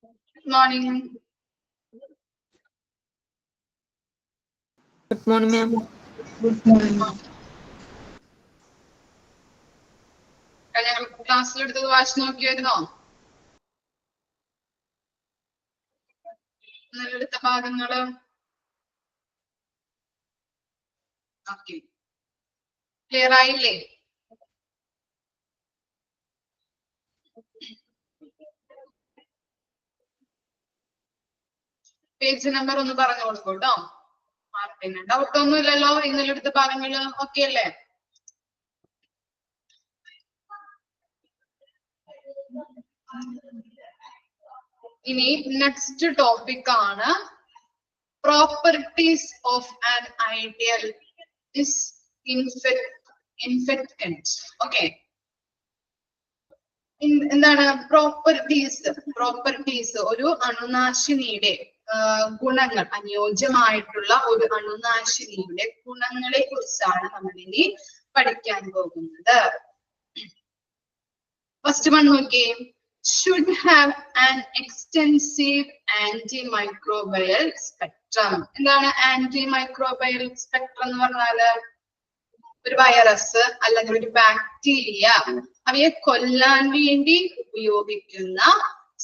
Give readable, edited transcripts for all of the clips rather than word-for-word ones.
Good morning. Good morning, ma'am. Good morning. ക്ലാസ്സിലെടുത്തത് വായിച്ചു നോക്കിയായിരുന്നോ? എടുത്ത ഭാഗങ്ങള് ഓക്കെ, ക്ലിയർ ആയില്ലേ? പേജ് നമ്പർ ഒന്ന് പറഞ്ഞു കൊടുക്കൂ കേട്ടോ. പിന്നെ ഡൗട്ട് ഒന്നും ഇല്ലല്ലോ? ഇന്നലെ എടുത്ത ഭാഗങ്ങള് ഓക്കെ അല്ലേ? ഇനി നെക്സ്റ്റ് ടോപ്പിക് ആണ് properties of an ideal infectant. Okay, എന്താണ് പ്രോപ്പർട്ടീസ്? ഒരു അണുനാശിനിയുടെ ഗുണങ്ങൾ, അനുയോജ്യമായിട്ടുള്ള ഒരു അണുനാശിനിയുടെ ഗുണങ്ങളെ കുറിച്ചാണ് നമ്മൾ ഇനി പഠിക്കാൻ പോകുന്നത്. ഫസ്റ്റ് വൺ നോക്കിയേ, should have an extensive antimicrobial spectrum. എന്താണ് antimicrobial spectrum എന്ന് പറഞ്ഞാല്? ഒരു വൈറസ് അല്ലെങ്കിൽ ഒരു ബാക്ടീരിയ അവയെ കൊല്ലാൻ വേണ്ടി ഉപയോഗിക്കുന്ന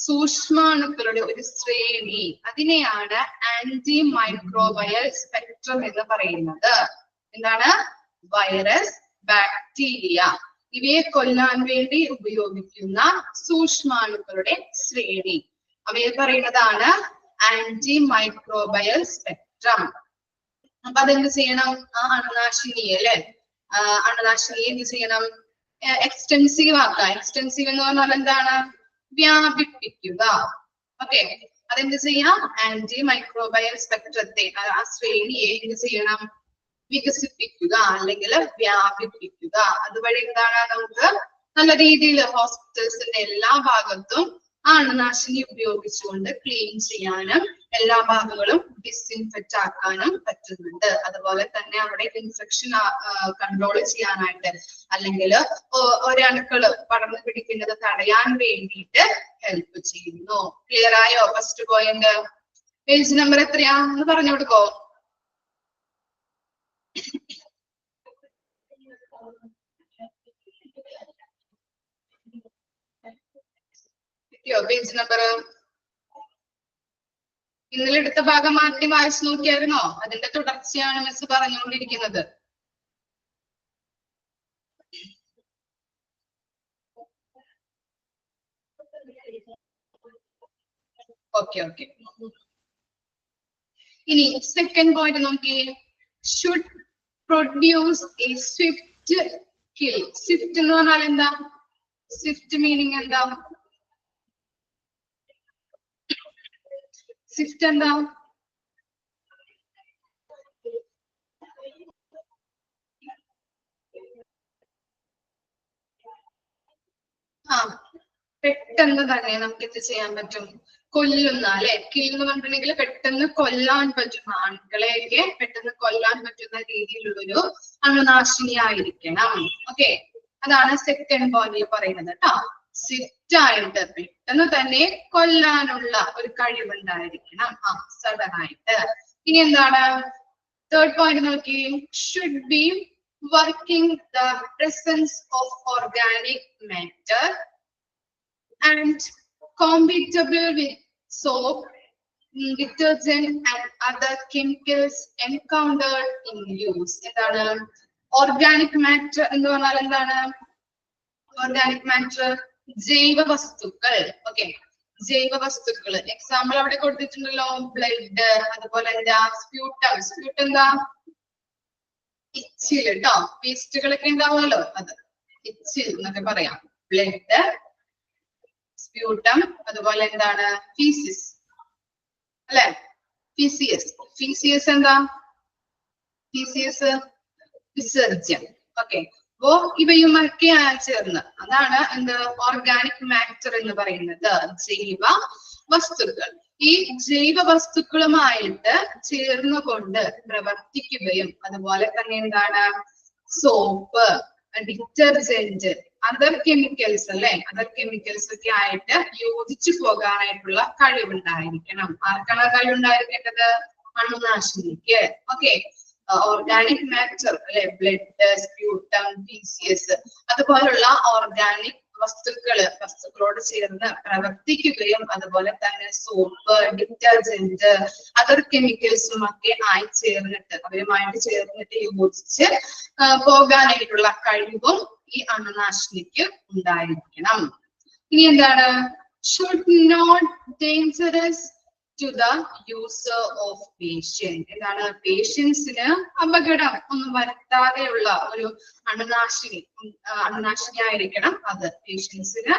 സൂക്ഷ്മാണുക്കളുടെ ഒരു ശ്രേണി, അതിനെയാണ് ആന്റിമൈക്രോബയൽ സ്പെക്ട്രം എന്ന് പറയുന്നത്. എന്താണ്? വൈറസ്, ബാക്ടീരിയ ഇവയെ കൊല്ലാൻ വേണ്ടി ഉപയോഗിക്കുന്ന സൂക്ഷ്മാണുക്കളുടെ ശ്രേണി, അവയെ പറയുന്നതാണ് ആന്റിമൈക്രോബയൽ സ്പെക്ട്രം. അപ്പൊ അതെന്ത് ചെയ്യണം? ആ അണുനാശിനിയെ അല്ലെ, അണുനാശിനിയെ എന്ത് ചെയ്യണം? എക്സ്റ്റെൻസീവ് ആക്കുക. എക്സ്റ്റെൻസീവ് എന്ന് പറഞ്ഞാൽ എന്താണ്? വ്യാപിപ്പിക്കുക. ഓക്കെ, അതെന്ത് ചെയ്യാം? ആന്റിമൈക്രോബയൽ സ്പെക്ട്രത്തെ, ആ ശ്രേണിയെ എന്ത് ചെയ്യണം? വികസിപ്പിക്കുക അല്ലെങ്കിൽ വ്യാപിപ്പിക്കുക. അതുവഴി എന്താണ്? നമുക്ക് നല്ല രീതിയിൽ ഹോസ്പിറ്റൽസിന്റെ എല്ലാ ഭാഗത്തും അണുനാശിനി ഉപയോഗിച്ചുകൊണ്ട് ക്ലീൻ ചെയ്യാനും എല്ലാ ഭാഗങ്ങളും ഡിസ്ഇൻഫെക്റ്റ് ആക്കാനും പറ്റുന്നുണ്ട്. അതുപോലെ തന്നെ അവിടെ ഇൻഫെക്ഷൻ കൺട്രോൾ ചെയ്യാനായിട്ട് അല്ലെങ്കിൽ ഒരണുക്കള് പടർന്നു പിടിക്കുന്നത് തടയാൻ വേണ്ടിയിട്ട് ഹെൽപ്പ് ചെയ്യുന്നു. ക്ലിയർ ആയോ? First point. പേജ് നമ്പർ എത്രയാന്ന് പറഞ്ഞു കൊടുക്കോ? പേജ് നമ്പർ ഇന്നലെ എടുത്ത ഭാഗം മാറ്റി വായിച്ചു നോക്കിയായിരുന്നോ? അതിന്റെ തുടർച്ചയാണ് മിസ് പറഞ്ഞുകൊണ്ടിരിക്കുന്നത്. Okay okay. ഇനി സെക്കൻഡ് പോയിന്റ് നോക്കി, should produce a swift kill. Swift എന്ന് പറഞ്ഞാൽ എന്താ? സ്വിഫ്റ്റ് മീനിങ് എന്താ? സ്വിഫ്റ്റ് എന്താ? പെട്ടെന്ന് തന്നെ നമുക്ക് എന്ത് ചെയ്യാൻ പറ്റും? കൊല്ലുന്ന അല്ലെ. കിൽ എന്ന് പറഞ്ഞിട്ടുണ്ടെങ്കിൽ പെട്ടെന്ന് കൊല്ലാൻ പറ്റുന്ന, ആളുകളെയൊക്കെ പെട്ടെന്ന് കൊല്ലാൻ പറ്റുന്ന രീതിയിലുള്ളൊരു അണുനാശിനി ആയിരിക്കണം. ഓക്കെ, അതാണ് സെക്കൻഡ് പോയിന്റിൽ പറയുന്നത് കേട്ടോ. സ്വിഫ്റ്റ് ആയിട്ട് പെട്ടെന്ന് തന്നെ കൊല്ലാനുള്ള ഒരു കഴിവുണ്ടായിരിക്കണം, സഡൻ ആയിട്ട്. ഇനി എന്താണ്? തേർഡ് പോയിന്റ് നോക്കി, should be working the presence of organic matter and compatible with soap, detergent and other chemicals encountered in use. എന്താണ് ഓർഗാനിക് മാറ്റർ എന്ന് പറഞ്ഞാൽ? എന്താണ് ഓർഗാനിക് മാറ്റർ? ജൈവ വസ്തുക്കൾ. ഓക്കെ, ജൈവ വസ്തുക്കൾ. എക്സാമ്പിൾ അവിടെ കൊടുത്തിട്ടുണ്ടല്ലോ, ബ്ലഡ്, അതുപോലെ എന്താ സ്പ്യൂട്ടം. സ്പ്യൂട്ടം എന്താ? ഇച്ചിൽ കേട്ടോ. വേസ്റ്റുകളൊക്കെ ഉണ്ടാവുമല്ലോ, അത് ഇച്ചിൽ എന്നൊക്കെ പറയാം. ബ്ലഡ്, സ്പ്യൂട്ടം, അതുപോലെ എന്താണ് ഫീസിസ് അല്ലെ. ഫീസിയസ്. ഫീസിയസ് എന്താ? ഫീസിയസ് വിസർജ്യം. ഓക്കെ, അപ്പോ ഇവയുമൊക്കെ ചേർന്ന് അതാണ് എന്ത്? ഓർഗാനിക് മാറ്റർ എന്ന് പറയുന്നത് ജൈവ വസ്തുക്കൾ. ഈ ജൈവ വസ്തുക്കളുമായിട്ട് ചേർന്നുകൊണ്ട് പ്രവർത്തിക്കുകയും അതുപോലെ തന്നെ എന്താണ്? സോപ്പ്, ഡിറ്റർജന്റ്, അതർ കെമിക്കൽസ് അല്ലെ, അതർ കെമിക്കൽസ് ഒക്കെ ആയിട്ട് യോജിച്ചു പോകാനായിട്ടുള്ള കഴിവുണ്ടായിരിക്കണം. ആർക്കാണ് കഴിവുണ്ടായിരിക്കേണ്ടത്? അണുനാശിനിക്ക്. ഓക്കെ, ഓർഗാനിക് മാറ്റർ അല്ലെ, ബ്ലഡ്, സ്പ്യൂട്ടം, ഫീസിയസ് അതുപോലുള്ള ഓർഗാനിക് വസ്തുക്കളോട് ചേർന്ന് പ്രവർത്തിക്കുകയും അതുപോലെ തന്നെ സോപ്പ്, ഡിറ്റർജന്റ്, അതർ കെമിക്കൽസും ഒക്കെ ആയി ചേർന്നിട്ട് അവരുമായിട്ട് ചേർന്നിട്ട് യോജിച്ച് പോകാനായിട്ടുള്ള കഴിവും ഈ അണുനാശിനിക്ക് ഉണ്ടായിരിക്കണം. ഇനി എന്താണ്? Should not dangerous to the user of patient. എന്താണ്? പേഷ്യൻസിന് അപകടം ഒന്നും വരുത്താതെയുള്ള ഒരു അണുനാശിനി ആയിരിക്കണം അത്. പേഷ്യൻസിന്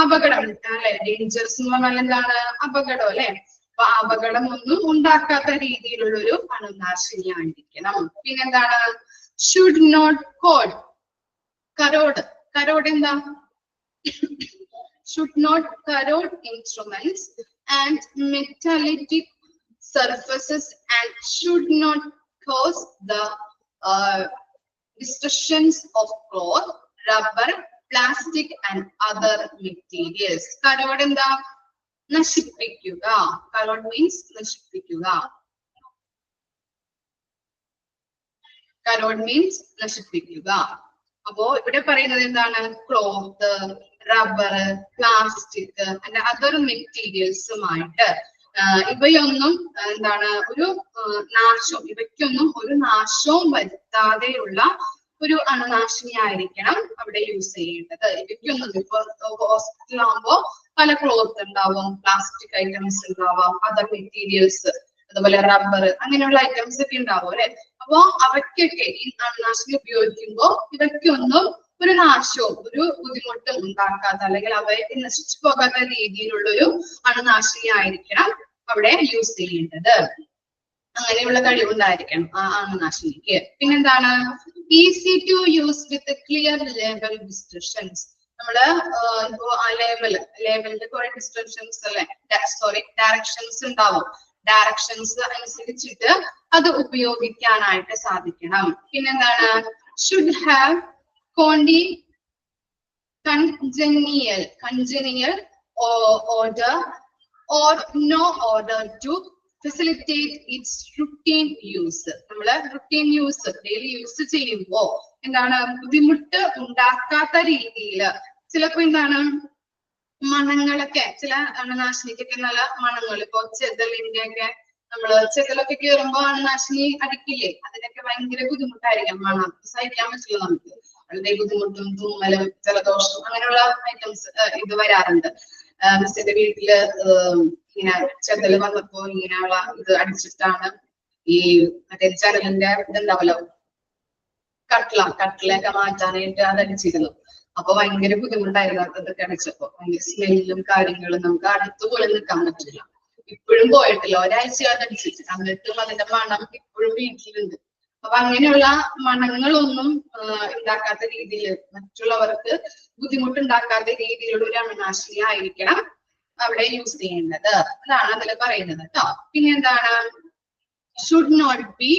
അപകടം അല്ലെ, ഡേഞ്ചേഴ്സ് എന്ന് പറഞ്ഞാൽ എന്താണ്? അപകടം അല്ലെ. അപ്പൊ അപകടം ഒന്നും ഉണ്ടാക്കാത്ത രീതിയിലുള്ള ഒരു അണുനാശിനി ആയിരിക്കണം. പിന്നെന്താണ്? ഷുഡ് നോട്ട് കോഡ്, കരോട് എന്താ? should not corrode instruments and metallic surfaces and should not cause the destructions of cloth, rubber, plastic and other materials. Corrode എന്താ? നശിപ്പിക്കുക. corrode means നശിപ്പിക്കുക. corrode means നശിപ്പിക്കുക. അപ്പോ ഇവിടെ പറയുന്നത് എന്താണ്? Cloth, rubber, plastic and other മെറ്റീരിയൽസുമായിട്ട് ഇവയൊന്നും എന്താണ് ഒരു ഇവയ്ക്കൊന്നും ഒരു നാശവും വരുത്താതെയുള്ള ഒരു അണുനാശിനി ആയിരിക്കണം അവിടെ യൂസ് ചെയ്യേണ്ടത്. ഇവയ്ക്കൊന്നും ഇപ്പൊ ഹോസ്പിറ്റലാകുമ്പോ പല ക്ലോത്ത് ഉണ്ടാവും, പ്ലാസ്റ്റിക് ഐറ്റംസ് ഉണ്ടാവാം, അതർ മെറ്റീരിയൽസ് അതുപോലെ റബ്ബർ അങ്ങനെയുള്ള ഐറ്റംസ് ഒക്കെ ഉണ്ടാവും അല്ലെ. അപ്പോ അവയ്ക്കൊക്കെ ഈ അണുനാശിനി ഉപയോഗിക്കുമ്പോൾ ഇവയ്ക്കൊന്നും ഒരു നാശവും ഒരു ബുദ്ധിമുട്ടും ഉണ്ടാക്കാത്ത അല്ലെങ്കിൽ അവയെ നശിച്ചു പോകാത്ത രീതിയിലുള്ള ഒരു അണുനാശിനി ആയിരിക്കണം അവിടെ യൂസ് ചെയ്യേണ്ടത്. അങ്ങനെയുള്ള കഴിവുണ്ടായിരിക്കണം ആ അണുനാശിനിക്ക്. പിന്നെന്താണ്? Easy to use with clear label descriptions. നമ്മള് ഇപ്പോ ആ ലേബലിന്റെ കുറെ ഡിസ്ക്രിപ്ഷൻസ് അല്ലെ, ഡയറക്ഷൻസ് ഉണ്ടാവും. ഡയറക്ഷൻസ് അനുസരിച്ചിട്ട് അത് ഉപയോഗിക്കാനായിട്ട് സാധിക്കണം. പിന്നെന്താണ്? Should have congenial order or no order to facilitate its routine use. നമ്മള് routine use, ഡെയിലി യൂസ് ചെയ്യുമ്പോ എന്താണ്? ബുദ്ധിമുട്ട് ഉണ്ടാക്കാത്ത രീതിയിൽ ചിലപ്പോ എന്താണ് മണങ്ങളൊക്കെ, ചില അണുനാശിനിക്കൊക്കെ നല്ല മണങ്ങൾ, ഇപ്പൊ ചെതലിന്റെ ഒക്കെ ചെതലൊക്കെ കയറുമ്പോ അണുനാശിനി അടിക്കില്ലേ, അതിനൊക്കെ ഭയങ്കര ബുദ്ധിമുട്ടായിരിക്കും. മണം സഹിക്കാൻ പറ്റില്ല നമുക്ക്. വളരെ ബുദ്ധിമുട്ടും തുമ്മലും ജലദോഷം അങ്ങനെയുള്ള ഐറ്റംസ് ഇത് വരാറുണ്ട്. മിസ്സിന്റെ വീട്ടില് ഇങ്ങനെ ചെതല് വന്നപ്പോ ഇങ്ങനെയുള്ള ഇത് അടിച്ചിട്ടാണ് ഈ മറ്റേ ജനലിന്റെ ഇതുണ്ടാവല്ലോ കട്ടിലൊക്കെ മാറ്റാനായിട്ട് അത് അടിച്ചിരുന്നു. അപ്പൊ ഭയങ്കര ബുദ്ധിമുട്ടായിരുന്നു അതൊക്കെ അടിച്ചപ്പോ. ഭയങ്കര സ്മെല്ലും കാര്യങ്ങളും നമുക്ക് അടുത്തുപോലും നിൽക്കാൻ പറ്റില്ല. ഇപ്പോഴും പോയിട്ടില്ല, ഒരാഴ്ച അത് അടിച്ചിട്ട്, എന്നിട്ടും അതിന്റെ മണം ഇപ്പോഴും വീട്ടിലുണ്ട്. അപ്പൊ അങ്ങനെയുള്ള മണങ്ങളൊന്നും ഉണ്ടാക്കാത്ത രീതിയിൽ, മറ്റുള്ളവർക്ക് ബുദ്ധിമുട്ടുണ്ടാക്കാത്ത രീതിയിലുള്ള ഒരു അണുനാശിനി ആയിരിക്കണം അവിടെ യൂസ് ചെയ്യേണ്ടത്. അതാണ് അതിൽ പറയുന്നത് കേട്ടോ. പിന്നെ എന്താണ്? Should not be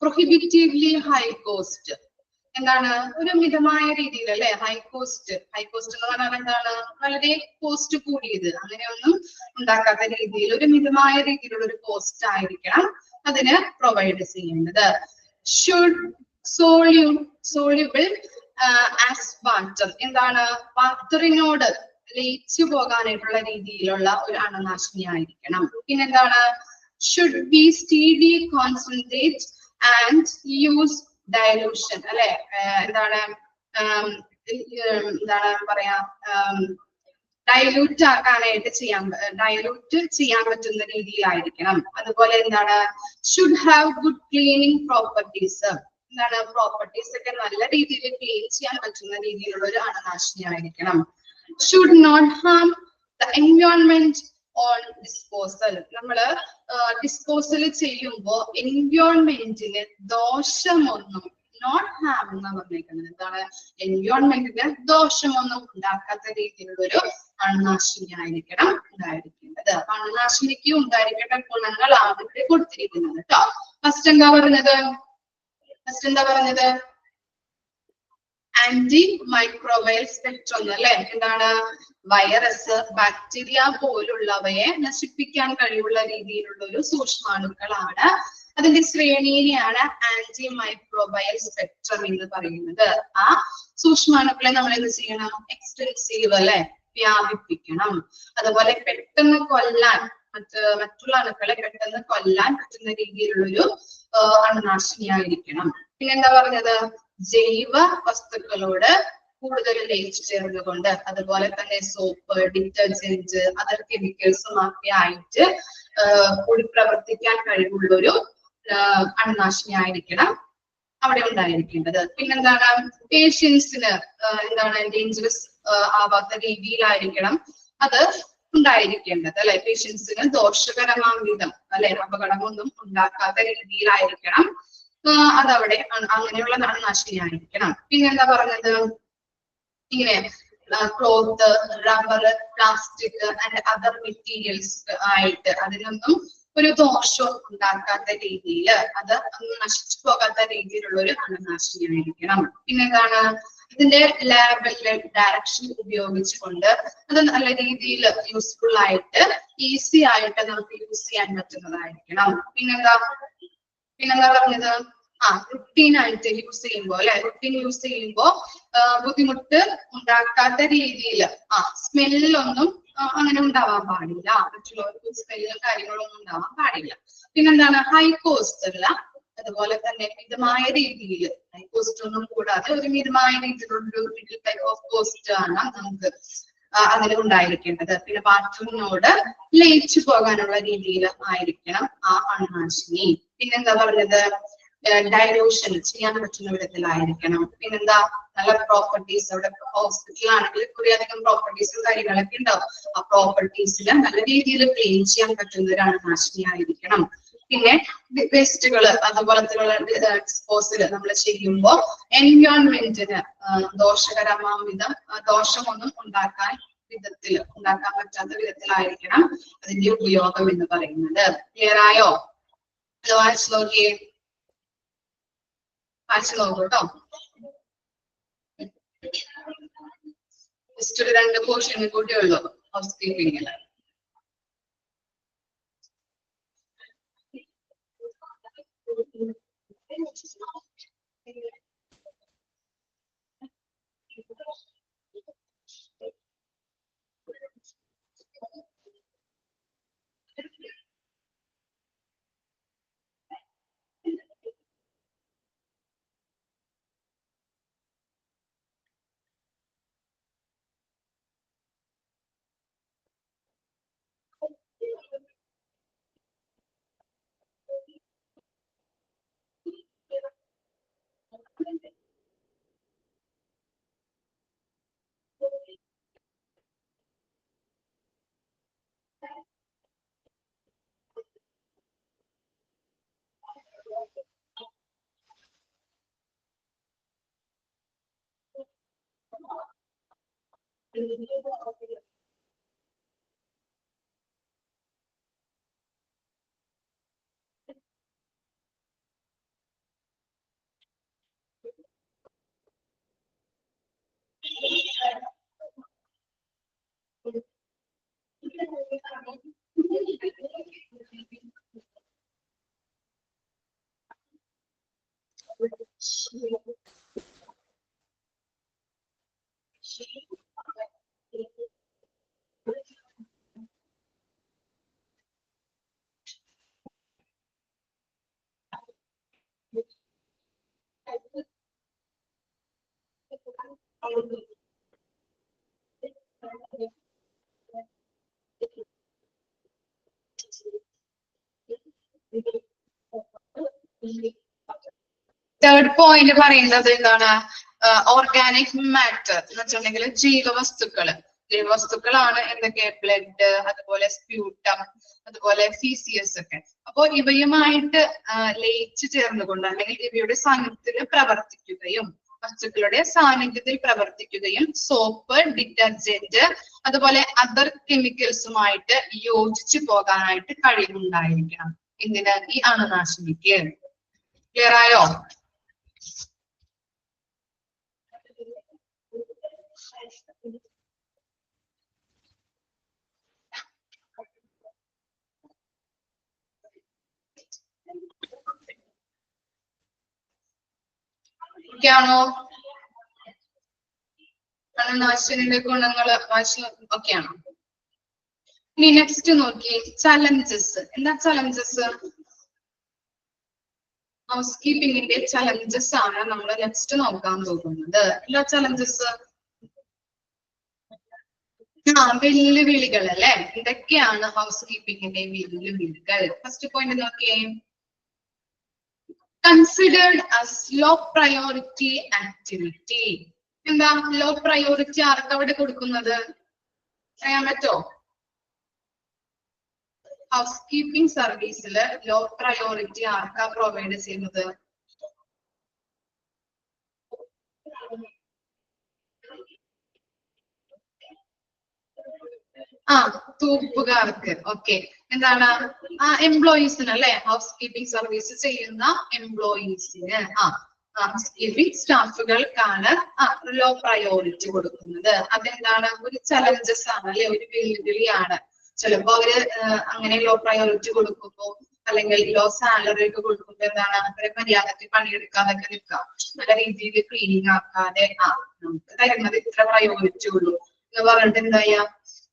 prohibitively high cost. എന്താണ്? ഒരു മിതമായ രീതിയിൽ അല്ലെ. ഹൈ കോസ്റ്റ് എന്ന് പറഞ്ഞാൽ എന്താണ്? വളരെ കോസ്റ്റ് കൂടിയത്, അങ്ങനെയൊന്നും ഉണ്ടാക്കാത്ത രീതിയിൽ ഒരു മിതമായ രീതിയിലുള്ള ഒരു കോസ്റ്റ് ആയിരിക്കണം അതിന് പ്രൊവൈഡ് ചെയ്യേണ്ടത്. Should soluble as water. എന്താണ്? വാട്ടറിനോട് ലയിച്ചു പോകാനായിട്ടുള്ള രീതിയിലുള്ള ഒരു അണുനാശിനി ആയിരിക്കണം. പിന്നെന്താണ്? Should be steady concentrate and use dilution അല്ലെ. എന്താണ് പറയാ, ഡയലൂട്ട് ആക്കാനായിട്ട് ഡയലൂട്ട് ചെയ്യാൻ പറ്റുന്ന രീതിയിലായിരിക്കണം. അതുപോലെ എന്താണ്? Should have good cleaning properties. എന്താണ്? പ്രോപ്പർട്ടീസ് ഒക്കെ നല്ല രീതിയിൽ ക്ലീൻ ചെയ്യാൻ പറ്റുന്ന രീതിയിലുള്ള ഒരു അണുനാശിനി ആയിരിക്കണം. Should not harm the environment on disposal. നമ്മള് ഡിസ്പോസൽ ചെയ്യുമ്പോ എൻവയോൺമെന്റിന് ദോഷമൊന്നും, നോട്ട് ഹാം എന്നാ പറഞ്ഞേക്കുന്നത്. എന്താണ്? എൻവയോൺമെന്റിന് ദോഷമൊന്നും ഉണ്ടാക്കാത്ത രീതിയിലുള്ള ഒരു അണുനാശിനി ആയിരിക്കണം ഉണ്ടായിരിക്കേണ്ടത്. അപ്പൊ അണുനാശിനിക്ക് ഉണ്ടായിരിക്കേണ്ട ഗുണങ്ങളാണ് ഇവിടെ കൊടുത്തിരിക്കുന്നത് കേട്ടോ. ഫസ്റ്റ് എന്താ പറഞ്ഞത്? ആന്റി മൈക്രോബയൽ സ്പെക്ട്രം അല്ലെ, എന്താണ് വൈറസ്, ബാക്ടീരിയ പോലുള്ളവയെ നശിപ്പിക്കാൻ കഴിവുള്ള രീതിയിലുള്ള ഒരു സൂക്ഷ്മാണുക്കളാണ്. അതിന്റെ ശ്രേണിയെയാണ് ആന്റി മൈക്രോബയൽ സ്പെക്ട്രം എന്ന് പറയുന്നത്. ആ സൂക്ഷ്മാണുക്കളെ നമ്മൾ എന്ത് ചെയ്യണം? എക്സ്റ്റൻസീവ് അല്ലെ, വ്യാപിപ്പിക്കണം. അതുപോലെ പെട്ടെന്ന് കൊല്ലാൻ, മറ്റുള്ള അണുക്കളെ പെട്ടെന്ന് കൊല്ലാൻ പറ്റുന്ന രീതിയിലുള്ളൊരു അണുനാശിനിയായിരിക്കണം. പിന്നെന്താ പറഞ്ഞത്? ജൈവ വസ്തുക്കളോട് കൂടുതൽ ലയിച്ചു ചേർന്നുകൊണ്ട്, അതുപോലെ തന്നെ സോപ്പ്, ഡിറ്റർജന്റ്, അതർ കെമിക്കൽസും ഒക്കെ ആയിട്ട് കൂടി പ്രവർത്തിക്കാൻ കഴിവുള്ളൊരു അണുനാശിനിയായിരിക്കണം അവിടെ ഉണ്ടായിരിക്കേണ്ടത്. പിന്നെന്താണ്? പേഷ്യൻസിന് എന്താണ് ഡേഞ്ചറസ് ആവാത്ത രീതിയിലായിരിക്കണം അത് ഉണ്ടായിരിക്കേണ്ടത് അല്ലെ. പേഷ്യൻസിന് ദോഷകരമാം വിധം അല്ലെ, അപകടമൊന്നും ഉണ്ടാക്കാത്ത രീതിയിലായിരിക്കണം അതവിടെ അങ്ങനെയുള്ള അണുനാശിനിയായിരിക്കണം. പിന്നെന്താ പറഞ്ഞത്? ഇങ്ങനെ cloth, rubber, plastic and other materials ആയിട്ട് അതിനൊന്നും ഒരു ദോഷവും ഉണ്ടാക്കാത്ത രീതിയിൽ, അത് നശിച്ചു പോകാത്ത രീതിയിലുള്ള ഒരു അണുനാശിനിയായിരിക്കണം. പിന്നെന്താണ്? ഇതിന്റെ ലാബിലെ ഡയറക്ഷൻ ഉപയോഗിച്ചുകൊണ്ട് അത് നല്ല രീതിയിൽ യൂസ്ഫുൾ ആയിട്ട് ഈസി ആയിട്ട് നമുക്ക് യൂസ് ചെയ്യാൻ പറ്റുന്നതായിരിക്കണം. പിന്നെന്താ പറഞ്ഞത്? റുട്ടീൻ ആയിട്ട് യൂസ് ചെയ്യുമ്പോ അല്ലെ, റുട്ടീൻ യൂസ് ചെയ്യുമ്പോ ബുദ്ധിമുട്ട് ഉണ്ടാക്കാത്ത രീതിയിൽ സ്മെല്ലൊന്നും അങ്ങനെ ഉണ്ടാവാൻ പാടില്ല, മറ്റുള്ളവർക്ക് സ്മെല്ലും കാര്യങ്ങളൊന്നും ഉണ്ടാവാൻ പാടില്ല. പിന്നെന്താണ്? ഹൈ കോസ്റ്റ് ഉള്ള, അതുപോലെ തന്നെ മിതമായ രീതിയിൽ, ഹൈ കോസ്റ്റ് ഒന്നും കൂടാതെ ഒരു മിതമായ രീതിയിലുള്ള മിഡിൽ ടൈപ്പ് ഓഫ് കോസ്റ്റ് ആണ് നമുക്ക് അതിൽ ഉണ്ടായിരിക്കേണ്ടത്. പിന്നെ ബാത്റൂമിനോട് ലയിച്ചു പോകാനുള്ള രീതിയിൽ ആയിരിക്കണം ആ അണുനാശിനി. പിന്നെന്താ പറഞ്ഞത്? ഡൈലൂഷൻ ചെയ്യാൻ പറ്റുന്ന വിധത്തിലായിരിക്കണം. പിന്നെന്താ? നല്ല പ്രോപ്പർട്ടീസ്, അവിടെ ഹോസ്പിറ്റലാണെങ്കിൽ കുറെ അധികം പ്രോപ്പർട്ടീസും കാര്യങ്ങളൊക്കെ ഉണ്ടാവും. ആ പ്രോപ്പർട്ടീസിൽ നല്ല രീതിയിൽ ക്ലീൻ ചെയ്യാൻ പറ്റുന്ന ഒരു അണുനാശിനിയായിരിക്കണം. പിന്നെ വേസ്റ്റുകൾ അതുപോലത്തെയുള്ള ഡിസ്പോസൽ നമ്മൾ ചെയ്യുമ്പോൾ എൻവയോൺമെന്റിന് ദോഷകരമാം വിധം ദോഷമൊന്നും ഉണ്ടാക്കാൻ പറ്റാത്ത വിധത്തിലായിരിക്കണം അതിന്റെ ഉപയോഗം എന്ന് പറയുന്നത്. ക്ലിയർ ആയോ? വായിച്ചു നോക്കിയേ, വായിച്ചു നോക്കൂ കേട്ടോ. ജസ്റ്റ് ഒരു 2 പോർഷൻ കൂട്ടിയേ ഉള്ളൂ ഹൗസ് കീപ്പിംഗിൽ. തേർഡ് പോയിന്റ് പറയുന്നത് എന്താണ്? ഓർഗാനിക് മാറ്റർ എന്ന് വെച്ചിട്ടുണ്ടെങ്കിൽ ജൈവവസ്തുക്കളാണ് എന്തൊക്കെ? ബ്ലഡ്, അതുപോലെ സ്പ്യൂട്ടം, അതുപോലെ ഫീസിയസ് ഒക്കെ. അപ്പോ ഇവയുമായിട്ട് ലയിച്ചു ചേർന്നുകൊണ്ട് അല്ലെങ്കിൽ ഇവയുടെ സാന്നിധ്യത്തിൽ പ്രവർത്തിക്കുകയും വസ്തുക്കളുടെ സാന്നിധ്യത്തിൽ പ്രവർത്തിക്കുകയും സോപ്പ്, ഡിറ്റർജന്റ്, അതുപോലെ അതർ കെമിക്കൽസുമായിട്ട് യോജിച്ചു പോകാനായിട്ട് കഴിവുണ്ടായിരിക്കണം. എന്തിന്? ഈ അണുനാശിനിക്ക്. ക്ലിയർ ആയോ? ഒക്കെയാണോ? അണുനാശിനിയുടെ ഗുണങ്ങള് ഒക്കെയാണോ? ഇനി നെക്സ്റ്റ് നോക്കി ചലഞ്ചസ്. എന്താ ചലഞ്ചസ്? ഹൗസ് കീപ്പിംഗിന്റെ ചലഞ്ചസ് ആണ് നമ്മൾ നെക്സ്റ്റ് നോക്കാൻ പോകുന്നത്. എല്ലാ ചലഞ്ചസ് വെല്ലുവിളികൾ അല്ലെ? എന്തൊക്കെയാണ് ഹൗസ് കീപ്പിംഗിന്റെ വെല്ലുവിളികൾ? ഫസ്റ്റ് പോയിന്റ് നോക്കിയേ, considered as low priority activity. എന്താ ലോ പ്രയോറിറ്റി ആർക്ക് അവിടെ കൊടുക്കുന്നത്? പറയാൻ പറ്റോ? ഹൗസ് കീപ്പിംഗ് സർവീസിൽ ലോ പ്രയോറിറ്റി ആർക്കാ പ്രൊവൈഡ് ചെയ്യുന്നത്? തൂപ്പുകാർക്ക്. ഓക്കെ, എന്താണ് എംപ്ലോയീസിന് അല്ലെ? ഹൗസ് കീപ്പിംഗ് സർവീസ് ചെയ്യുന്ന എംപ്ലോയീസിന്, ഹൗസ് കീപ്പിംഗ് സ്റ്റാഫുകൾക്കാണ് ലോ പ്രയോറിറ്റി കൊടുക്കുന്നത്. അതെന്താണ്? ഒരു ചലഞ്ചസ് ആണ് അല്ലെ? ഒരു വെല്ലുവിളിയാണ്. ചിലപ്പോ അവര് അങ്ങനെ ലോ പ്രയോറിറ്റി കൊടുക്കുമ്പോ അല്ലെങ്കിൽ ലോ സാലറി ഒക്കെ കൊടുക്കുമ്പോ എന്താണ്, അവരെ മര്യാദക്ക് പണിയെടുക്കാതൊക്കെ നിൽക്കാം, നല്ല രീതിയിൽ ക്ലീനിങ് ആക്കാതെ നമുക്ക് തരുന്നത് ഇത്ര പ്രയോറിറ്റി ഉള്ളൂ എന്ന് പറഞ്ഞിട്ട് എന്താ ചെയ്യാ,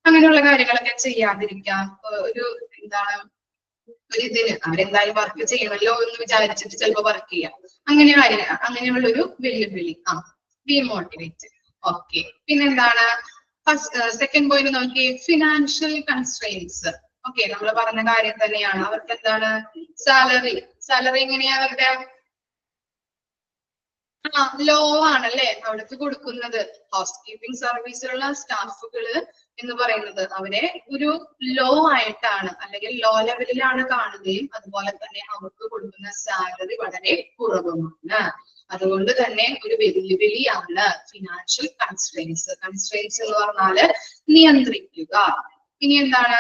അങ്ങനെയുള്ള കാര്യങ്ങളൊക്കെ ചെയ്യാതിരിക്കാം. ഒരു എന്താണ്, ഒരു ഇതിന് അവരെന്തായാലും വർക്ക് ചെയ്യണമല്ലോ എന്ന് വിചാരിച്ചിട്ട് ചിലപ്പോ വർക്ക് ചെയ്യാം. അങ്ങനെയുള്ളൊരു വെല്ലുവിളി, ഡിമോട്ടിവേറ്റ്. ഓക്കെ, പിന്നെന്താണ്? സെക്കൻഡ് പോയിന്റ് നോക്കി, ഫിനാൻഷ്യൽ കൺസ്ട്രെയിൻസ്. ഓക്കെ, നമ്മൾ പറഞ്ഞ കാര്യം തന്നെയാണ്. അവർക്ക് എന്താണ്? സാലറി എങ്ങനെയാ അവരുടെ? ലോ ആണല്ലേ അവിടേക്ക് കൊടുക്കുന്നത്. ഹൗസ് കീപ്പിംഗ് സർവീസിലുള്ള സ്റ്റാഫുകള് എന്ന് പറയുന്നത് അവരെ ഒരു ലോ ആയിട്ടാണ് അല്ലെങ്കിൽ ലോ ലെവലിലാണ് കാണുകയും അതുപോലെ തന്നെ അവർക്ക് കൊടുക്കുന്ന സാലറി വളരെ കുറവുമാണ്. അതുകൊണ്ട് തന്നെ ഒരു വെല്ലുവിളിയാണ് ഫിനാൻഷ്യൽ കൺസ്ട്രെയിൻസ്. കൺസ്ട്രെയിൻസ് എന്ന് പറഞ്ഞാല് നിയന്ത്രിക്കുക. ഇനി എന്താണ്?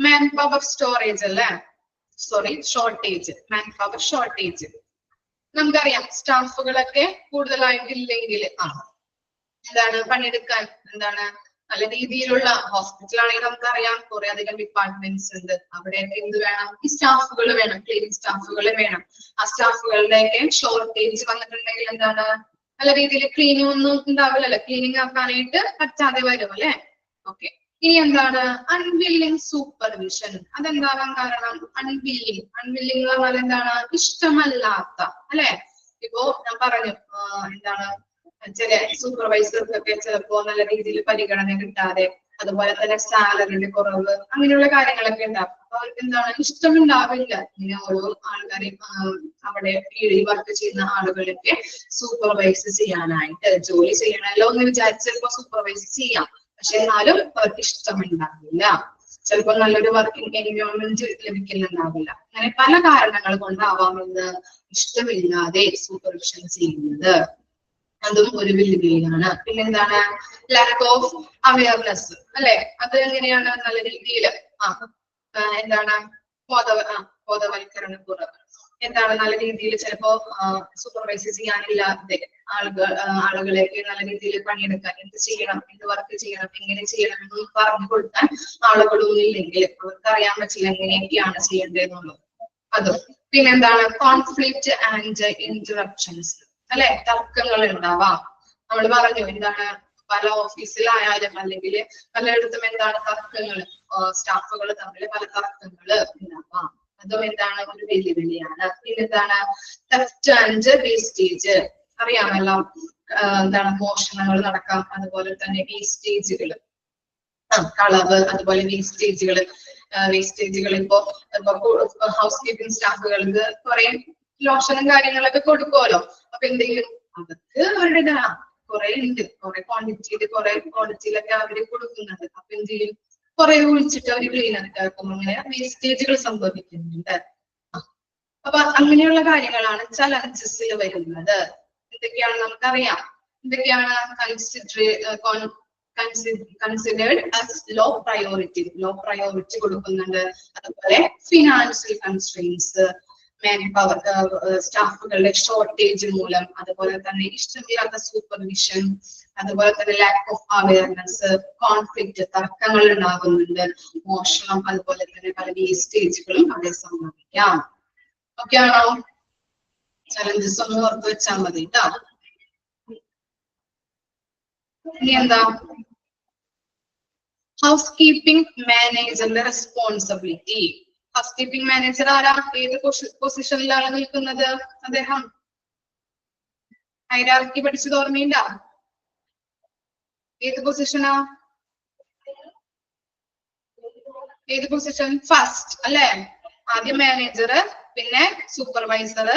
Man power shortage. Man power shortage. നമുക്കറിയാം സ്റ്റാഫുകളൊക്കെ കൂടുതലായിട്ടില്ലെങ്കിൽ എന്താണ് പണിയെടുക്കാൻ എന്താണ് നല്ല രീതിയിലുള്ള ഹോസ്പിറ്റലാണെങ്കിൽ നമുക്കറിയാം കുറെ അധികം ഡിപ്പാർട്ട്മെന്റ്സ് ഉണ്ട്. അവിടെയൊക്കെ എന്ത് വേണം? ഈ സ്റ്റാഫുകൾ വേണം, ക്ലീനിങ് സ്റ്റാഫുകൾ വേണം. ആ സ്റ്റാഫുകളുടെയൊക്കെ ഷോർട്ടേജ് വന്നിട്ടുണ്ടെങ്കിൽ എന്താണ്, നല്ല രീതിയിൽ ക്ലീനിങ് ഒന്നും ഉണ്ടാവില്ലല്ലോ, ക്ലീനിങ് ആക്കാനായിട്ട് പറ്റാതെ വരും അല്ലെ? ഓക്കെ, ഇനി എന്താണ്? അൺവില്ലിങ് സൂപ്പർവിഷൻ. അതെന്താവാൻ കാരണം? അൺവില്ലിങ് എന്ന് പറഞ്ഞാൽ എന്താണ്? ഇഷ്ടമല്ലാത്ത അല്ലെ? ഇപ്പോ ഞാൻ പറഞ്ഞു എന്താണ്, ചില സൂപ്പർവൈസർക്കൊക്കെ ചിലപ്പോ നല്ല രീതിയിൽ പരിഗണന കിട്ടാതെ, അതുപോലെ തന്നെ സാലറിയുടെ കുറവ്, അങ്ങനെയുള്ള കാര്യങ്ങളൊക്കെ ഉണ്ടാവും. അപ്പൊ അവർക്ക് എന്താണ്? ഇഷ്ടമുണ്ടാവില്ല ഇങ്ങനെ ഓരോ ആൾക്കാരെയും അവിടെ കീഴിൽ വർക്ക് ചെയ്യുന്ന ആളുകളൊക്കെ സൂപ്പർവൈസ് ചെയ്യാനായിട്ട്. ജോലി ചെയ്യണമല്ലോ എന്ന് വിചാരിച്ച് ചിലപ്പോ സൂപ്പർവൈസ് ചെയ്യാം, പക്ഷെ എന്നാലും അവർക്ക് ഇഷ്ടമുണ്ടാവില്ല. ചിലപ്പോൾ നല്ലൊരു വർക്കിംഗ് എൻവയോൺമെന്റ് ലഭിക്കുന്നുണ്ടാവില്ല. അങ്ങനെ പല കാരണങ്ങൾ കൊണ്ടാവാമെന്ന് ഇഷ്ടമില്ലാതെ സൂപ്പർവിഷൻ ചെയ്യുന്നത്. അതും ഒരു വെല്ലുവിളിയാണ്. പിന്നെന്താണ്? ലാക്ക് ഓഫ് അവയർനെസ് അല്ലെ? അത് എങ്ങനെയാണ്? നല്ല രീതിയിൽ എന്താണ് ബോധവൽക്കരണ കുറവ്. എന്താണ്? നല്ല രീതിയിൽ ചിലപ്പോ സൂപ്പർവൈസ് ചെയ്യാനില്ലാതെ ആളുകളെയൊക്കെ നല്ല രീതിയിൽ പണിയെടുക്കാൻ, എന്ത് ചെയ്യണം, എന്ത് വർക്ക് ചെയ്യണം, എങ്ങനെ ചെയ്യണം എന്ന് പറഞ്ഞു കൊടുക്കാൻ ആളുകളൊന്നും ഇല്ലെങ്കിൽ അവർക്ക് അറിയാൻ പറ്റില്ല എങ്ങനെയൊക്കെയാണ് ചെയ്യേണ്ടതെന്നുള്ളത്. അതും പിന്നെന്താണ്? കോൺഫ്ലിക്റ്റ് ആൻഡ് ഇന്ററപ്ഷൻസ് അല്ലെ? തർക്കങ്ങൾ ഉണ്ടാവാം. നമ്മൾ പറഞ്ഞു എന്താണ്, പല ഓഫീസിലായാലും അല്ലെങ്കിൽ പലയിടത്തും എന്താണ് തർക്കങ്ങൾ, സ്റ്റാഫുകൾ തമ്മിൽ പല തർക്കങ്ങള് ഉണ്ടാവാം. അതും എന്താണ്? ഒരു വെല്ലുവിളിയാണ്. പിന്നെന്താണ്? Theft and wastage. അറിയാമല്ലോ, എന്താണ് മോഷണങ്ങൾ നടക്കാം, അതുപോലെ തന്നെ വേസ്റ്റേജുകൾ, കളവ്, അതുപോലെ വേസ്റ്റേജുകൾ ഇപ്പോ ഹൗസ് കീപ്പിംഗ് സ്റ്റാഫുകൾക്ക് കുറെ ലോഷനും കാര്യങ്ങളൊക്കെ കൊടുക്കുമല്ലോ. അപ്പൊ എന്തെങ്കിലും അവർക്ക് അവരുടെ കുറെ ഉണ്ട്, കുറെ ക്വാണ്ടിറ്റിയിലൊക്കെ അവര് കൊടുക്കുന്നുണ്ട്. അപ്പൊ എന്ത് ചെയ്യും? കുറെ ഒഴിച്ചിട്ട് അവര് ക്ലീനൊക്കെ ആക്കും. അങ്ങനെ വേസ്റ്റേജുകൾ സംഭവിക്കുന്നുണ്ട്. അപ്പൊ അങ്ങനെയുള്ള കാര്യങ്ങളാണ് ചലഞ്ചസിൽ വരുന്നത്. എന്തൊക്കെയാണ് നമുക്കറിയാം. എന്തൊക്കെയാണ്? കൺസിഡേർഡ് ആസ് ലോ പ്രയോറിറ്റി കൊടുക്കുന്നുണ്ട്. അതുപോലെ ഫിനാൻഷ്യൽ കൺസ്ട്രെയിൻസ്, പവർ സ്റ്റാഫുകളുടെ ഷോർട്ടേജ് മൂലം, അതുപോലെ തന്നെ ഇഷ്ടമില്ലാത്ത സൂപ്പർവിഷൻ, അതുപോലെ തന്നെ ലാക്ക് ഓഫ് അവയർനെസ്, കോൺഫ്ലിക്റ്റ്, തർക്കങ്ങൾ ഉണ്ടാകുന്നുണ്ട്, മോഷണം, അതുപോലെ തന്നെ പല വേസ്റ്റേജുകളും അവിടെ സംഭവിക്കാം. ഓക്കെ ആണോ? ചലഞ്ചസ് ഒന്ന് ഓർത്ത് വെച്ചാൽ മതി കേട്ടോ. ഇനി എന്താ? ഹൗസ് കീപ്പിംഗ് മാനേജറിന്റെ റെസ്പോൺസിബിലിറ്റി. ഹൗസ് കീപ്പിംഗ് മാനേജർ ആരാ? ഏത് പൊസിഷനിലാണ് നിൽക്കുന്നത് അദ്ദേഹം? ഹൈറാർക്കി പഠിച്ചത് ഓർമ്മയില്ല? ഏത് പൊസിഷനാ? ഏത് പൊസിഷൻ? ഫസ്റ്റ് അല്ലെ? ആദ്യം മാനേജർ, പിന്നെ സൂപ്പർവൈസർ,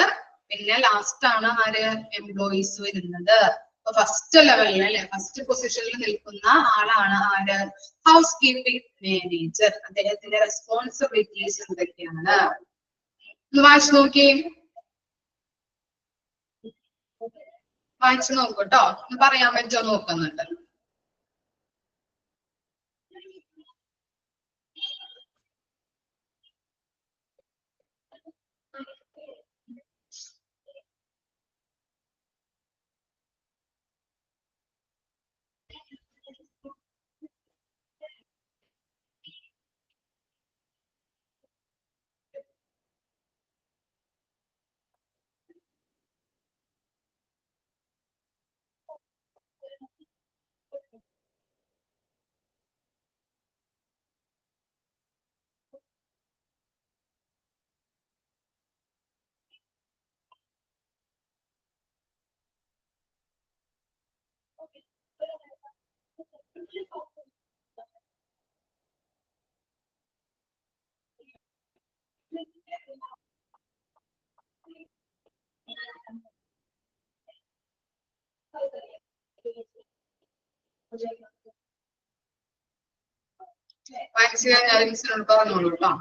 പിന്നെ ലാസ്റ്റ് ആണ് ആര്? എംപ്ലോയീസ് വരുന്നത്. അപ്പൊ ഫസ്റ്റ് ലെവലിൽ അല്ലെ, ഫസ്റ്റ് പൊസിഷനിൽ നിൽക്കുന്ന ആളാണ് ആര്? House keeping manager. അദ്ദേഹത്തിന്റെ റെസ്പോൺസിബിലിറ്റീസ് എന്തൊക്കെയാണ്? ഒന്ന് വായിച്ചു നോക്കിയേ, വായിച്ചു നോക്കൂട്ടോ. ഒന്ന് പറയാൻ പറ്റുമോ നോക്കുന്നുണ്ട്. വായിച്ചു കഴിഞ്ഞാൽ മിസ്സിനോട് പറഞ്ഞോളൂ കേട്ടോ.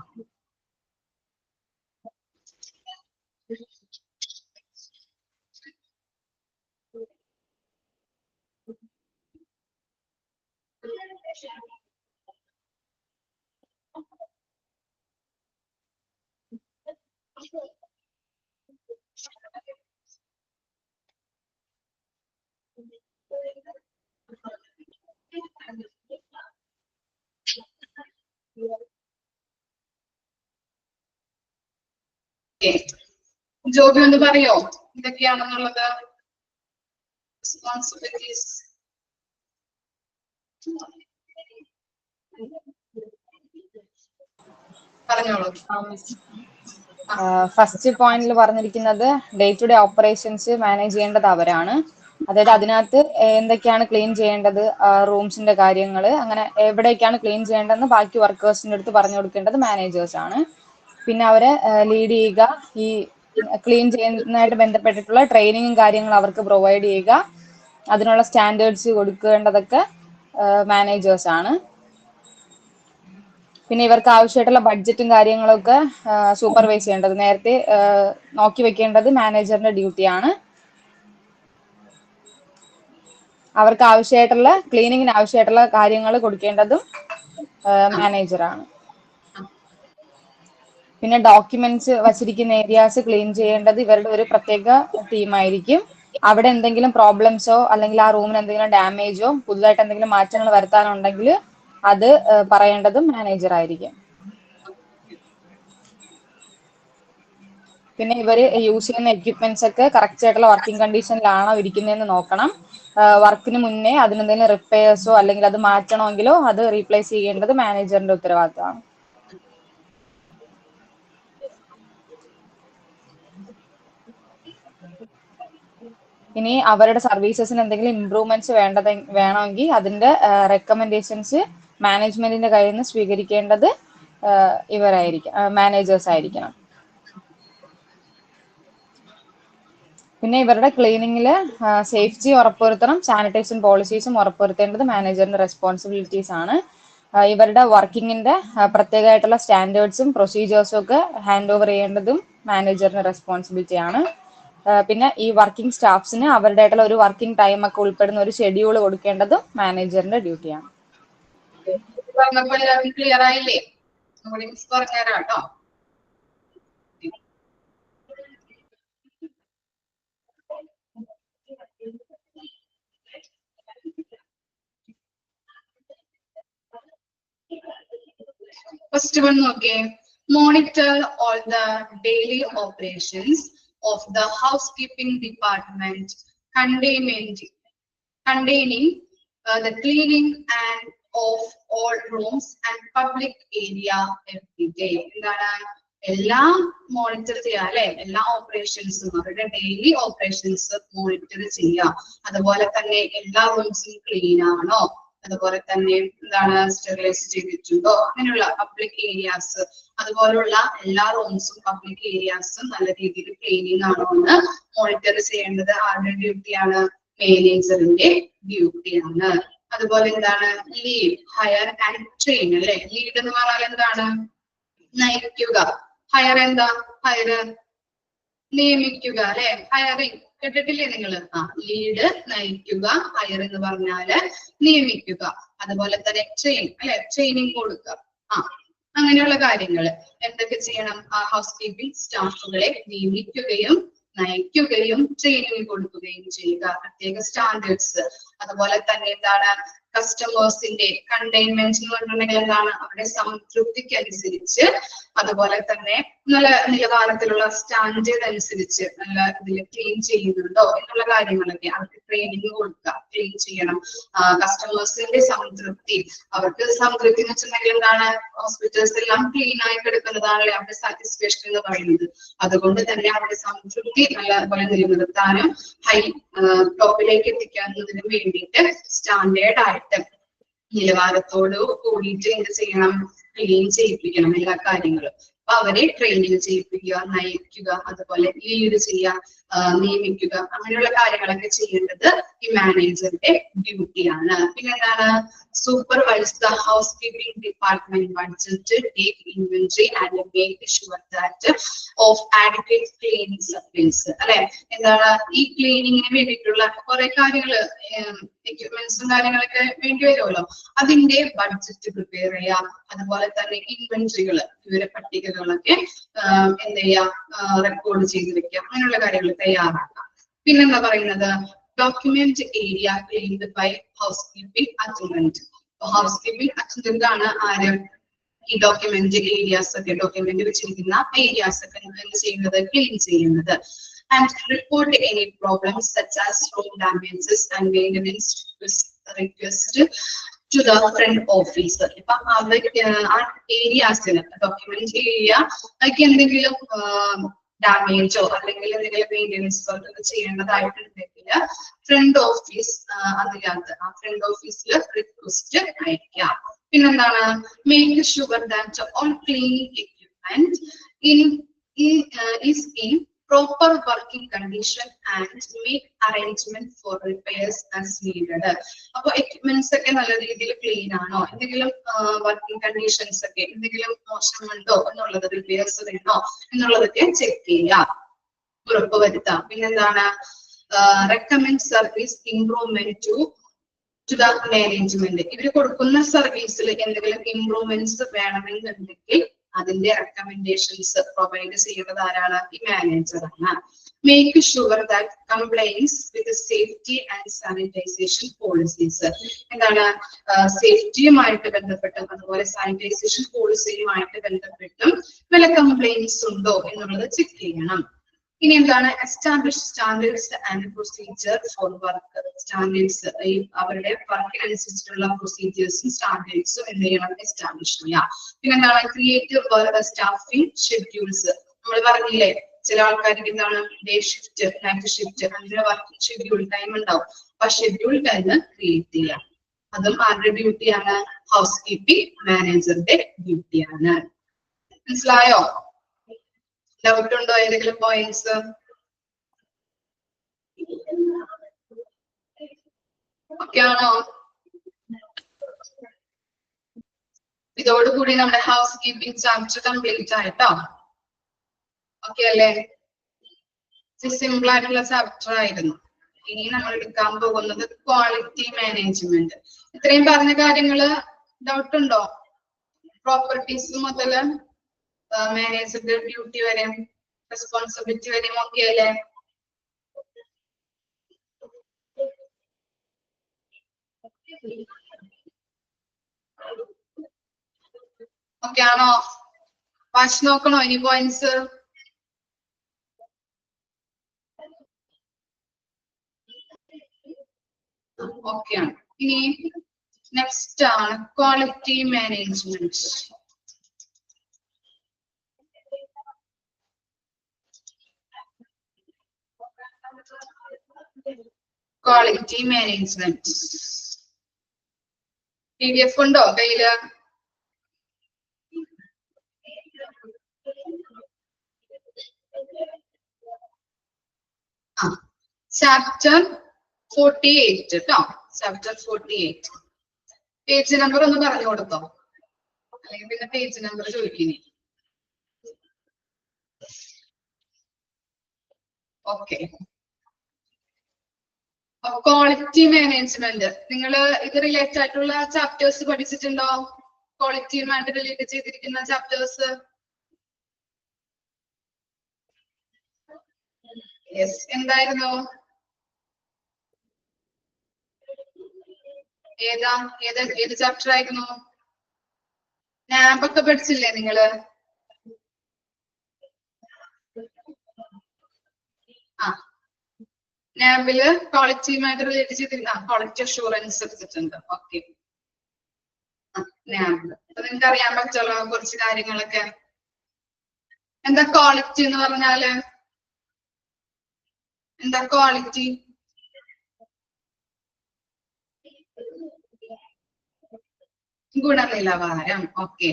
ജോബി ഒന്ന് പറയോ ഇതൊക്കെയാണെന്നുള്ളത്? റെസ്പോൺസിബിലിറ്റീസ് പറഞ്ഞോളൂ. ഫസ്റ്റ് പോയിന്റിൽ പറഞ്ഞിരിക്കുന്നത് day to day operations manage ചെയ്യേണ്ടത് അവരാണ്. അതായത് അതിനകത്ത് എന്തൊക്കെയാണ് ക്ലീൻ ചെയ്യേണ്ടത്, റൂംസിന്റെ കാര്യങ്ങൾ, അങ്ങനെ എവിടേക്കാണ് ക്ലീൻ ചെയ്യേണ്ടതെന്ന് ബാക്കി വർക്കേഴ്സിന്റെ അടുത്ത് പറഞ്ഞു കൊടുക്കേണ്ടത് മാനേജേഴ്സ് ആണ്. പിന്നെ അവരെ ലീഡ് ചെയ്യുക, ഈ ക്ലീൻ ചെയ്യുന്നതായിട്ട് ബന്ധപ്പെട്ടിട്ടുള്ള ട്രെയിനിങ്ങും കാര്യങ്ങളും അവർക്ക് പ്രൊവൈഡ് ചെയ്യുക, അതിനുള്ള സ്റ്റാൻഡേർഡ്സ് കൊടുക്കേണ്ടതൊക്കെ മാനേജേഴ്സ് ആണ്. പിന്നെ ഇവർക്ക് ആവശ്യമായിട്ടുള്ള ബഡ്ജറ്റും കാര്യങ്ങളൊക്കെ സൂപ്പർവൈസ് ചെയ്യേണ്ടത്, നേരത്തെ നോക്കി വെക്കേണ്ടത് മാനേജറിന്റെ ഡ്യൂട്ടിയാണ്. അവർക്ക് ആവശ്യമായിട്ടുള്ള ക്ലീനിങ്ങിന് ആവശ്യമായിട്ടുള്ള കാര്യങ്ങൾ കൊടുക്കേണ്ടതും മാനേജറാണ്. പിന്നെ ഡോക്യുമെന്റ്സ് വച്ചിരിക്കുന്ന ഏരിയാസ് ക്ലീൻ ചെയ്യേണ്ടത് ഇവരുടെ ഒരു പ്രത്യേക ടീമായിരിക്കും. അവിടെ എന്തെങ്കിലും പ്രോബ്ലംസോ അല്ലെങ്കിൽ ആ റൂമിന് എന്തെങ്കിലും ഡാമേജോ പുതുതായിട്ട് എന്തെങ്കിലും മാറ്റങ്ങൾ വരുത്താനുണ്ടെങ്കിൽ അത് പറയേണ്ടതും മാനേജർ ആയിരിക്കും. പിന്നെ ഇവർ യൂസ് ചെയ്യുന്ന എക്യുപ്മെന്റ്സ് ഒക്കെ കറക്റ്റ് ആയിട്ടുള്ള വർക്കിംഗ് കണ്ടീഷനിലാണോ ഇരിക്കുന്നതെന്ന് നോക്കണം. വർക്കിന് മുന്നേ അതിനെന്തെങ്കിലും റിപ്പയർസോ അല്ലെങ്കിൽ അത് മാറ്റണമെങ്കിലോ അത് റീപ്ലേസ് ചെയ്യേണ്ടത് മാനേജറിന്റെ ഉത്തരവാദിത്തമാണ്. ഇനി അവരുടെ സർവീസസിന് എന്തെങ്കിലും ഇംപ്രൂവ്മെന്റ്സ് വേണമെങ്കിൽ അതിന്റെ റെക്കമെൻഡേഷൻസ് മാനേജ്മെന്റിന്റെ കയ്യിൽ നിന്ന് സ്വീകരിക്കേണ്ടത് ഇവരായിരിക്കും, മാനേജേഴ്സ് ആയിരിക്കണം. പിന്നെ ഇവരുടെ ക്ലീനിങ്ങിൽ സേഫ്റ്റി ഉറപ്പുവരുത്തണം, സാനിറ്റേഷൻ പോളിസീസും ഉറപ്പുവരുത്തേണ്ടത് മാനേജറിന്റെ റെസ്പോൺസിബിലിറ്റീസ് ആണ്. ഇവരുടെ വർക്കിങ്ങിന്റെ പ്രത്യേകമായിട്ടുള്ള സ്റ്റാൻഡേർഡ്സും പ്രൊസീജിയേഴ്സും ഒക്കെ ഹാൻഡ് ഓവർ ചെയ്യേണ്ടതും മാനേജറിന്റെ റെസ്പോൺസിബിലിറ്റി ആണ്. പിന്നെ ഈ വർക്കിംഗ് സ്റ്റാഫ്സിന് അവരുടെ ആയിട്ടുള്ള ഒരു വർക്കിംഗ് ടൈം ഒക്കെ ഉൾപ്പെടുന്ന ഒരു ഷെഡ്യൂൾ കൊടുക്കേണ്ടതും മാനേജറിന്റെ ഡ്യൂട്ടിയാണ്. ക്ലിയർ ആയില്ലേ? പറഞ്ഞുതരാം കേട്ടോ. First one, okay. Monitor all the daily operations of the housekeeping department containing the cleaning and of all rooms and public area every day. എന്താണ് എല്ലാം മോണിറ്റർ ചെയ്യുക അല്ലെ, എല്ലാ ഓപ്പറേഷൻസും അവരുടെ ഡെയിലി ഓപ്പറേഷൻസ് മോണിറ്റർ ചെയ്യുക. അതുപോലെ തന്നെ എല്ലാ റൂംസും ക്ലീൻ ആണോ, അതുപോലെ തന്നെ എന്താണ് സ്റ്റെറിലൈസ് ചെയ്തിട്ടുണ്ടോ, അങ്ങനെയുള്ള പബ്ലിക് ഏരിയാസ് അതുപോലുള്ള എല്ലാ റൂംസും പബ്ലിക് ഏരിയാസും നല്ല രീതിയിൽ ക്ലീനിങ് ആണോ എന്ന് മോണിറ്റർ ചെയ്യേണ്ടത് ആരുടെ ഡ്യൂട്ടിയാണ്? മാനേജറിന്റെ ഡ്യൂട്ടിയാണ്. അതുപോലെ എന്താണ് ലീഡ്, ഹയർ ആൻഡ് ട്രെയിൻ അല്ലെ. ലീഡ് എന്ന് പറഞ്ഞാൽ എന്താണ്? നയിക്കുക. ഹയർ എന്താ? ഹയർ നിയമിക്കുക അല്ലെ. ഹയറിങ് കേട്ടിട്ടില്ലേ നിങ്ങള്? ലീഡ് നയിക്കുക, ഹയർ എന്ന് പറഞ്ഞാല് നിയമിക്കുക. അതുപോലെ തന്നെ ട്രെയിൻ അല്ലെ, ട്രെയിനിങ് കൊടുക്കുക. അങ്ങനെയുള്ള കാര്യങ്ങൾ എന്തൊക്കെ ചെയ്യണം? ഹൗസ് കീപ്പിംഗ് സ്റ്റാഫുകളെ നിയമിക്കുകയും നയിക്കുകയും ട്രെയിനിങ് കൊടുക്കുകയും ചെയ്യുക. പ്രത്യേക സ്റ്റാൻഡേർഡ്സ്, അതുപോലെ തന്നെ എന്താണ് കസ്റ്റമേഴ്സിന്റെ കണ്ടെയ്ൻമെന്റ് എന്ന് പറഞ്ഞിട്ടുണ്ടെങ്കിൽ എന്താണ്? അവരുടെ സംതൃപ്തിക്ക് അനുസരിച്ച്, അതുപോലെ തന്നെ നല്ല നിലവാരത്തിലുള്ള സ്റ്റാൻഡേർഡ് അനുസരിച്ച് നല്ല ഇതിൽ ക്ലീൻ ചെയ്യുന്നുണ്ടോ എന്നുള്ള കാര്യങ്ങളൊക്കെ അവർക്ക് ട്രെയിനിങ് കൊടുക്കുക. ക്ലീൻ ചെയ്യണം. കസ്റ്റമേഴ്സിന്റെ സംതൃപ്തി, അവർക്ക് സംതൃപ്തി എന്ന് വെച്ചിട്ടുണ്ടെങ്കിൽ എന്താണ്? ഹോസ്പിറ്റൽസ് എല്ലാം ക്ലീൻ ആയി കിടക്കുന്നതാണല്ലേ അവരുടെ സാറ്റിസ്ഫാക്ഷൻ എന്ന് പറയുന്നത്. അതുകൊണ്ട് തന്നെ അവരുടെ സംതൃപ്തി നല്ലപോലെ നിലനിർത്താനും ഹൈ ടോപ്പിലേക്ക് എത്തിക്കാനും വേണ്ടിയിട്ട് സ്റ്റാൻഡേർഡ് ആയിട്ട് നിലവാരത്തോട് കൂടിയിട്ട് എന്ത് ചെയ്യണം? ക്ലീൻ ചെയ്യിപ്പിക്കണം എല്ലാ കാര്യങ്ങളും. അപ്പൊ അവരെ ട്രെയിനിങ് ചെയ്യിപ്പിക്കുക, നയിക്കുക, അതുപോലെ ലീഡ് ചെയ്യുക, നിയമിക്കുക, അങ്ങനെയുള്ള കാര്യങ്ങളൊക്കെ ചെയ്യേണ്ടത് ഈ മാനേജറുടെ ഡ്യൂട്ടിയാണ്. പിന്നെ എന്താണ്? Supervise the house keeping department budget, take inventory and make sure that of adequate cleaning supplies അല്ലെ. എന്താണ്? ഈ ക്ലീനിങ്ങിന് വേണ്ടിയിട്ടുള്ള കുറെ കാര്യങ്ങള്, എക്യുപ്മെന്റ്സും കാര്യങ്ങളൊക്കെ വേണ്ടി വരുമല്ലോ. അതിന്റെ ബഡ്ജറ്റ് പ്രിപ്പയർ ചെയ്യുക. അതുപോലെ തന്നെ ഇൻവെന്ററികള്, വിവര പട്ടികകളൊക്കെ എന്ത് ചെയ്യുക? റെക്കോർഡ് ചെയ്ത് വെക്കുക. അങ്ങനെയുള്ള കാര്യങ്ങൾ തയ്യാറാക്കാം. പിന്നെന്താ പറയുന്നത്? Document area cleaned by housekeeping attendant. Housekeeping attendant ആണ് ആര്? ഈ ഡോക്യുമെന്റ് ഏരിയാസ് ഒക്കെ, ഡോക്യുമെന്റ് വെച്ചിരിക്കുന്ന ഏരിയാസ് ഒക്കെ എന്ത് ചെയ്യുന്നത്? ക്ലീൻ ചെയ്യുന്നത്. And report any problems such as room damages and maintenance request to the front office. ഇപ്പൊ അവർക്ക് ആ ഏരിയാസിന് ഡോക്യുമെന്റ് ഏരിയ അതൊക്കെ എന്തെങ്കിലും ഡാമേജോ അല്ലെങ്കിൽ എന്തെങ്കിലും മെയിൻ്റെനൻസ് വർക്കൊക്കെ ചെയ്യേണ്ടതായിട്ടുണ്ടെങ്കിൽ ഫ്രണ്ട് ഓഫീസ് അതിനകത്ത് ആ ഫ്രണ്ട് ഓഫീസിൽ റിക്വസ്റ്റ് അയക്കാം. പിന്നെന്താണ്? Make sure that all cleaning equipment is in proper working condition and make arrangement for repairs as needed. അപ്പൊ എക്യുപ്മെന്റ്സ് ഒക്കെ നല്ല രീതിയിൽ ക്ലീൻ ആണോ, എന്തെങ്കിലും വർക്കിംഗ് കണ്ടീഷൻസ് ഒക്കെ എന്തെങ്കിലും മോശമുണ്ടോ എന്നുള്ളത്, റിപ്പയർസ് വേണോ എന്നുള്ളതൊക്കെ ചെക്ക് ചെയ്യാം, ഉറപ്പുവരുത്താം. പിന്നെന്താണ്? Recommend service improvement to the management. ഇവര് കൊടുക്കുന്ന സർവീസിൽ എന്തെങ്കിലും ഇംപ്രൂവ്മെന്റ്സ് വേണമെന്നുണ്ടെങ്കിൽ അതിന്റെ റെക്കമെൻഡേഷൻസ് പ്രൊവൈഡ് ചെയ്യുന്നത് ആരാണ്? ഈ മാനേജറാണ്. Make sure that compliance with safety and sanitization policies. എന്താണ്? സേഫ്റ്റിയുമായിട്ട് ബന്ധപ്പെട്ടും അതുപോലെ സാനിറ്റൈസേഷൻ പോളിസിയുമായിട്ട് ബന്ധപ്പെട്ടും വല്ല കംപ്ലൈൻസ് ഉണ്ടോ എന്നുള്ളത് ചെക്ക് ചെയ്യണം. ഇനി എന്താണ്? Establish standards and procedure for work. Standards, ഈ അവരുടെ വർക്കിനനുസരിച്ചിട്ടുള്ള പ്രൊസീജിയേഴ്സും സ്റ്റാൻഡേർഡ്സും എന്ത് ചെയ്യണം? എസ്റ്റാബ്ലിഷ് ചെയ്യാം. പിന്നെ എന്താണ്? Creative staffing schedules. നമ്മൾ പറഞ്ഞില്ലേ ചില ആൾക്കാർക്ക് എന്താണ് ഡേ ഷിഫ്റ്റ്, നൈറ്റ് ഷിഫ്റ്റ്, അങ്ങനെ വർക്കിംഗ് ഷെഡ്യൂൾ ടൈം ഉണ്ടാവും. അപ്പൊ ഷെഡ്യൂൾ ടൈം ക്രിയേറ്റ് ചെയ്യാം. അതും ആരുടെ ഡ്യൂട്ടിയാണ്? ഹൗസ് കീപ്പിംഗ് മാനേജറുടെ ഡ്യൂട്ടിയാണ്. മനസ്സിലായോ? ഡൗട്ട് ഉണ്ടോ? ഏതെങ്കിലും പോയിന്റ്സ്? ഓക്കെ ആണോ? ഇതോടുകൂടി നമ്മുടെ ഹൗസ് കീപ്പിംഗ് ചാപ്റ്റർ കംപ്ലീറ്റ് ആയിട്ടോ. ഓക്കെ അല്ലേ? സിമ്പിൾ ആയിട്ടുള്ള ചാപ്റ്റർ ആയിരുന്നു. ഇനി നമ്മൾ എടുക്കാൻ പോകുന്നത് ക്വാളിറ്റി മാനേജ്മെന്റ്. ഇത്രയും പറഞ്ഞ കാര്യങ്ങള് ഡൗട്ട് ഉണ്ടോ? പ്രോപ്പർട്ടീസ് മുതല് മാനേജറുടെ ഡ്യൂട്ടി വരെ, റെസ്പോൺസിബിലിറ്റി വരെ ഓക്കെ അല്ലേ? ഓക്കെ ആണോ? വായിച്ചു നോക്കണോ ഇനി പോയിന്റ്സ്? ഓക്കെ ആണ്. ഇനി നെക്സ്റ്റ് ആണ് quality management. Quality management PDF ഉണ്ടോ കയ്യില്? ചാപ്റ്റർ 48 കേട്ടോ. ചാപ്റ്റർ 48 പേജ് നമ്പർ ഒന്ന് പറഞ്ഞു കൊടുത്തോ, അല്ലെങ്കിൽ പിന്നെ പേജ് നമ്പർ ചോദിക്കുന്നേ. ഓക്കെ, ക്വാളിറ്റി മാനേജ്മെന്റ് നിങ്ങൾ ഇത് റിലേറ്റഡ് ആയിട്ടുള്ള ചാപ്റ്റേഴ്സ് പഠിച്ചിട്ടുണ്ടോ? ക്വാളിറ്റിയുമായിട്ട് റിലേറ്റ് ചെയ്തിരിക്കുന്ന ചാപ്റ്റേഴ്സ്. യെസ്, എന്തായിരുന്നു? ഏത് ചാപ്റ്റർ ആയിരുന്നു? നാബ് ഒക്കെ പഠിച്ചില്ലേ നിങ്ങള്? നാബില് ക്വാളിറ്റിയുമായിട്ട് റിലേറ്റ് ചെയ്തിരുന്ന ക്വാളിറ്റി അഷുറൻസ് എടുത്തിട്ടുണ്ട്. ഓക്കെ, നാബ് നിങ്ങൾക്ക് അറിയാൻ പറ്റുള്ള കുറച്ച് കാര്യങ്ങളൊക്കെ. എന്താ ക്വാളിറ്റി എന്ന് പറഞ്ഞാല്? എന്താ ക്വാളിറ്റി? ഗുണനിലവാരം. ഓക്കെ,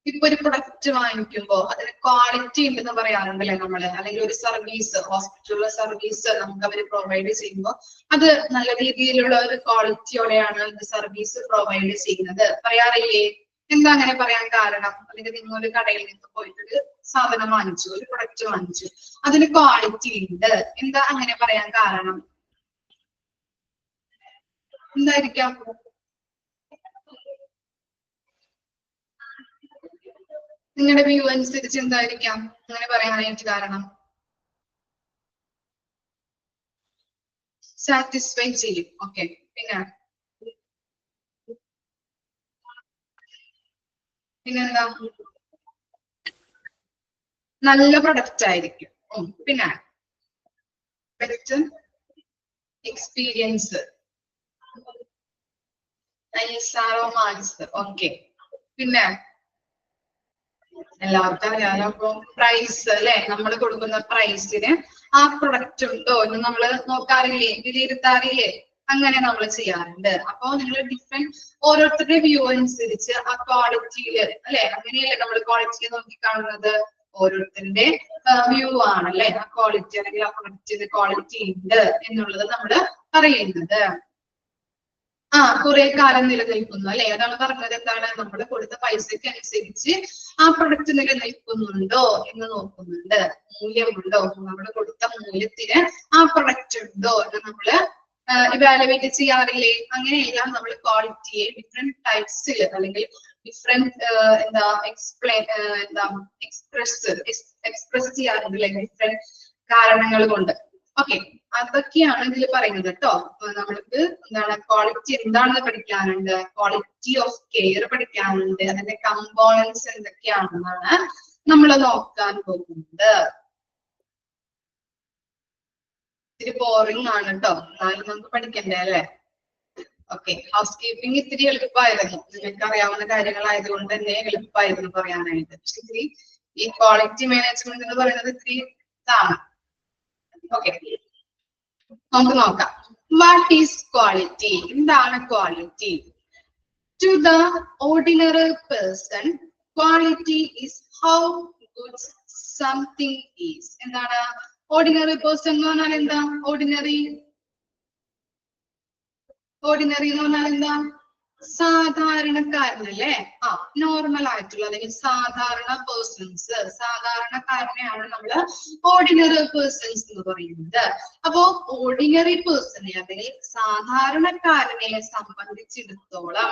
ഇപ്പൊ ഒരു പ്രൊഡക്റ്റ് വാങ്ങിക്കുമ്പോ അതിന് ക്വാളിറ്റി ഉണ്ടെന്ന് പറയാറുണ്ടല്ലേ നമ്മള്, അല്ലെങ്കിൽ ഒരു സർവീസ്, ഹോസ്പിറ്റലിലെ സർവീസ് നമുക്ക് അവര് പ്രൊവൈഡ് ചെയ്യുമ്പോൾ അത് നല്ല രീതിയിലുള്ള ഒരു ക്വാളിറ്റിയോടെയാണ് സർവീസ് പ്രൊവൈഡ് ചെയ്യുന്നത് പറയാറില്ലേ? എന്താ അങ്ങനെ പറയാൻ കാരണം? അല്ലെങ്കിൽ നിങ്ങൾ ഒരു കടയിൽ നിന്ന് പോയിട്ടൊരു സാധനം വാങ്ങിച്ചു, ഒരു പ്രൊഡക്റ്റ് വാങ്ങിച്ചു, അതിന് ക്വാളിറ്റി ഉണ്ട്, എന്താ അങ്ങനെ പറയാൻ കാരണം? എന്തായിരിക്കാം? നിങ്ങളുടെ വ്യൂ അനുസരിച്ച് എന്തായിരിക്കാം അങ്ങനെ പറയാനായിട്ട് കാരണം? സാറ്റിസ്ഫൈ ചെയ്യും. ഓക്കെ, പിന്നെന്താ? നല്ല പ്രൊഡക്റ്റ് ആയിരിക്കും. പിന്നെ better experience, ISRO marks. Okay, പിന്നെ എല്ലാവർക്കും അറിയാലോ ഇപ്പൊ പ്രൈസ് അല്ലെ, നമ്മൾ കൊടുക്കുന്ന പ്രൈസിന് ആ പ്രൊഡക്റ്റ് ഉണ്ടോ എന്ന് നമ്മൾ നോക്കാറില്ലേ, വിലയിരുത്താറില്ലേ? അങ്ങനെ നമ്മൾ ചെയ്യാറുണ്ട്. അപ്പൊ നിങ്ങൾ ഡിഫറെന്റ് ഓരോരുത്തരുടെ വ്യൂ അനുസരിച്ച് ആ ക്വാളിറ്റിയില് അല്ലെ, അങ്ങനെയല്ലേ നമ്മൾ ക്വാളിറ്റിയെ നോക്കിക്കാണുന്നത്? ഓരോരുത്തരുടെ വ്യൂ ആണല്ലേ ആ ക്വാളിറ്റി, അല്ലെങ്കിൽ ആ പ്രൊഡക്റ്റിന് ക്വാളിറ്റി ഉണ്ട് എന്നുള്ളത് നമ്മൾ പറയുന്നത്. കുറെ കാലം നിലനിൽക്കുന്നു അല്ലെ, അതാണ് പറഞ്ഞത്. എന്താണ്? നമ്മൾ കൊടുത്ത പൈസക്ക് അനുസരിച്ച് ആ പ്രൊഡക്റ്റ് നിലനിൽക്കുന്നുണ്ടോ എന്ന് നോക്കുന്നുണ്ട്. മൂല്യമുണ്ടോ, നമ്മൾ കൊടുത്ത മൂല്യത്തിന് ആ പ്രൊഡക്റ്റ് ഉണ്ടോ എന്ന് നമ്മള് ഇവാലുവേറ്റ് ചെയ്യാറില്ലേ? അങ്ങനെയെല്ലാം നമ്മൾ ക്വാളിറ്റിയെ ഡിഫറെന്റ് ടൈപ്സിൽ അല്ലെങ്കിൽ ഡിഫറെന്റ് എക്സ്പ്രസ് ചെയ്യാറുണ്ട് ഡിഫറെന്റ് കാരണങ്ങൾ കൊണ്ട്. ഓക്കെ, അതൊക്കെയാണ് ഇതിൽ പറയുന്നത് കേട്ടോ. നമ്മൾക്ക് എന്താണ് ക്വാളിറ്റി എന്താണെന്ന് പഠിക്കാനുണ്ട്, ക്വാളിറ്റി ഓഫ് കെയർ പഠിക്കാനുണ്ട്, അതിന്റെ കമ്പോണൻസ് എന്തൊക്കെയാണെന്നാണ് നമ്മൾ നോക്കാൻ പോകുന്നത്. ഇത്തിരി ബോറിംഗ് ആണ് കേട്ടോ, എന്നാലും നമുക്ക് പഠിക്കണ്ടേ അല്ലേ? ഓക്കെ, ഹൗസ് കീപ്പിംഗ് ഇത്തിരി എളുപ്പമായിരുന്നു, നിങ്ങൾക്ക് അറിയാവുന്ന കാര്യങ്ങളായതുകൊണ്ട് തന്നെ എളുപ്പമായിരുന്നു പറയാനായിട്ട്. ഇത്തിരി ഈ ക്വാളിറ്റി മാനേജ്മെന്റ് എന്ന് പറയുന്നത് ഇത്തിരി ഇതാണ്. ഓക്കെ, നമുക്ക് നോക്കാം. What is quality? എന്താണ് quality? To the ordinary person quality is how good something is. എന്താണ് ഓർഡിനറി പേഴ്സൺ എന്ന് പറഞ്ഞാൽ? എന്താ ഓർഡിനറി? ഓർഡിനറി എന്ന് പറഞ്ഞാൽ എന്താ? സാധാരണക്കാരനല്ലേ? നോർമൽ ആയിട്ടുള്ള അല്ലെങ്കിൽ സാധാരണ പേഴ്സൺസ്, സാധാരണക്കാരനെയാണ് നമ്മള് ഓർഡിനറി പേഴ്സൺസ് എന്ന് പറയുന്നത്. അപ്പോ ഓർഡിനറി പേഴ്സണെ അല്ലെങ്കിൽ സാധാരണക്കാരനെ സംബന്ധിച്ചിടത്തോളം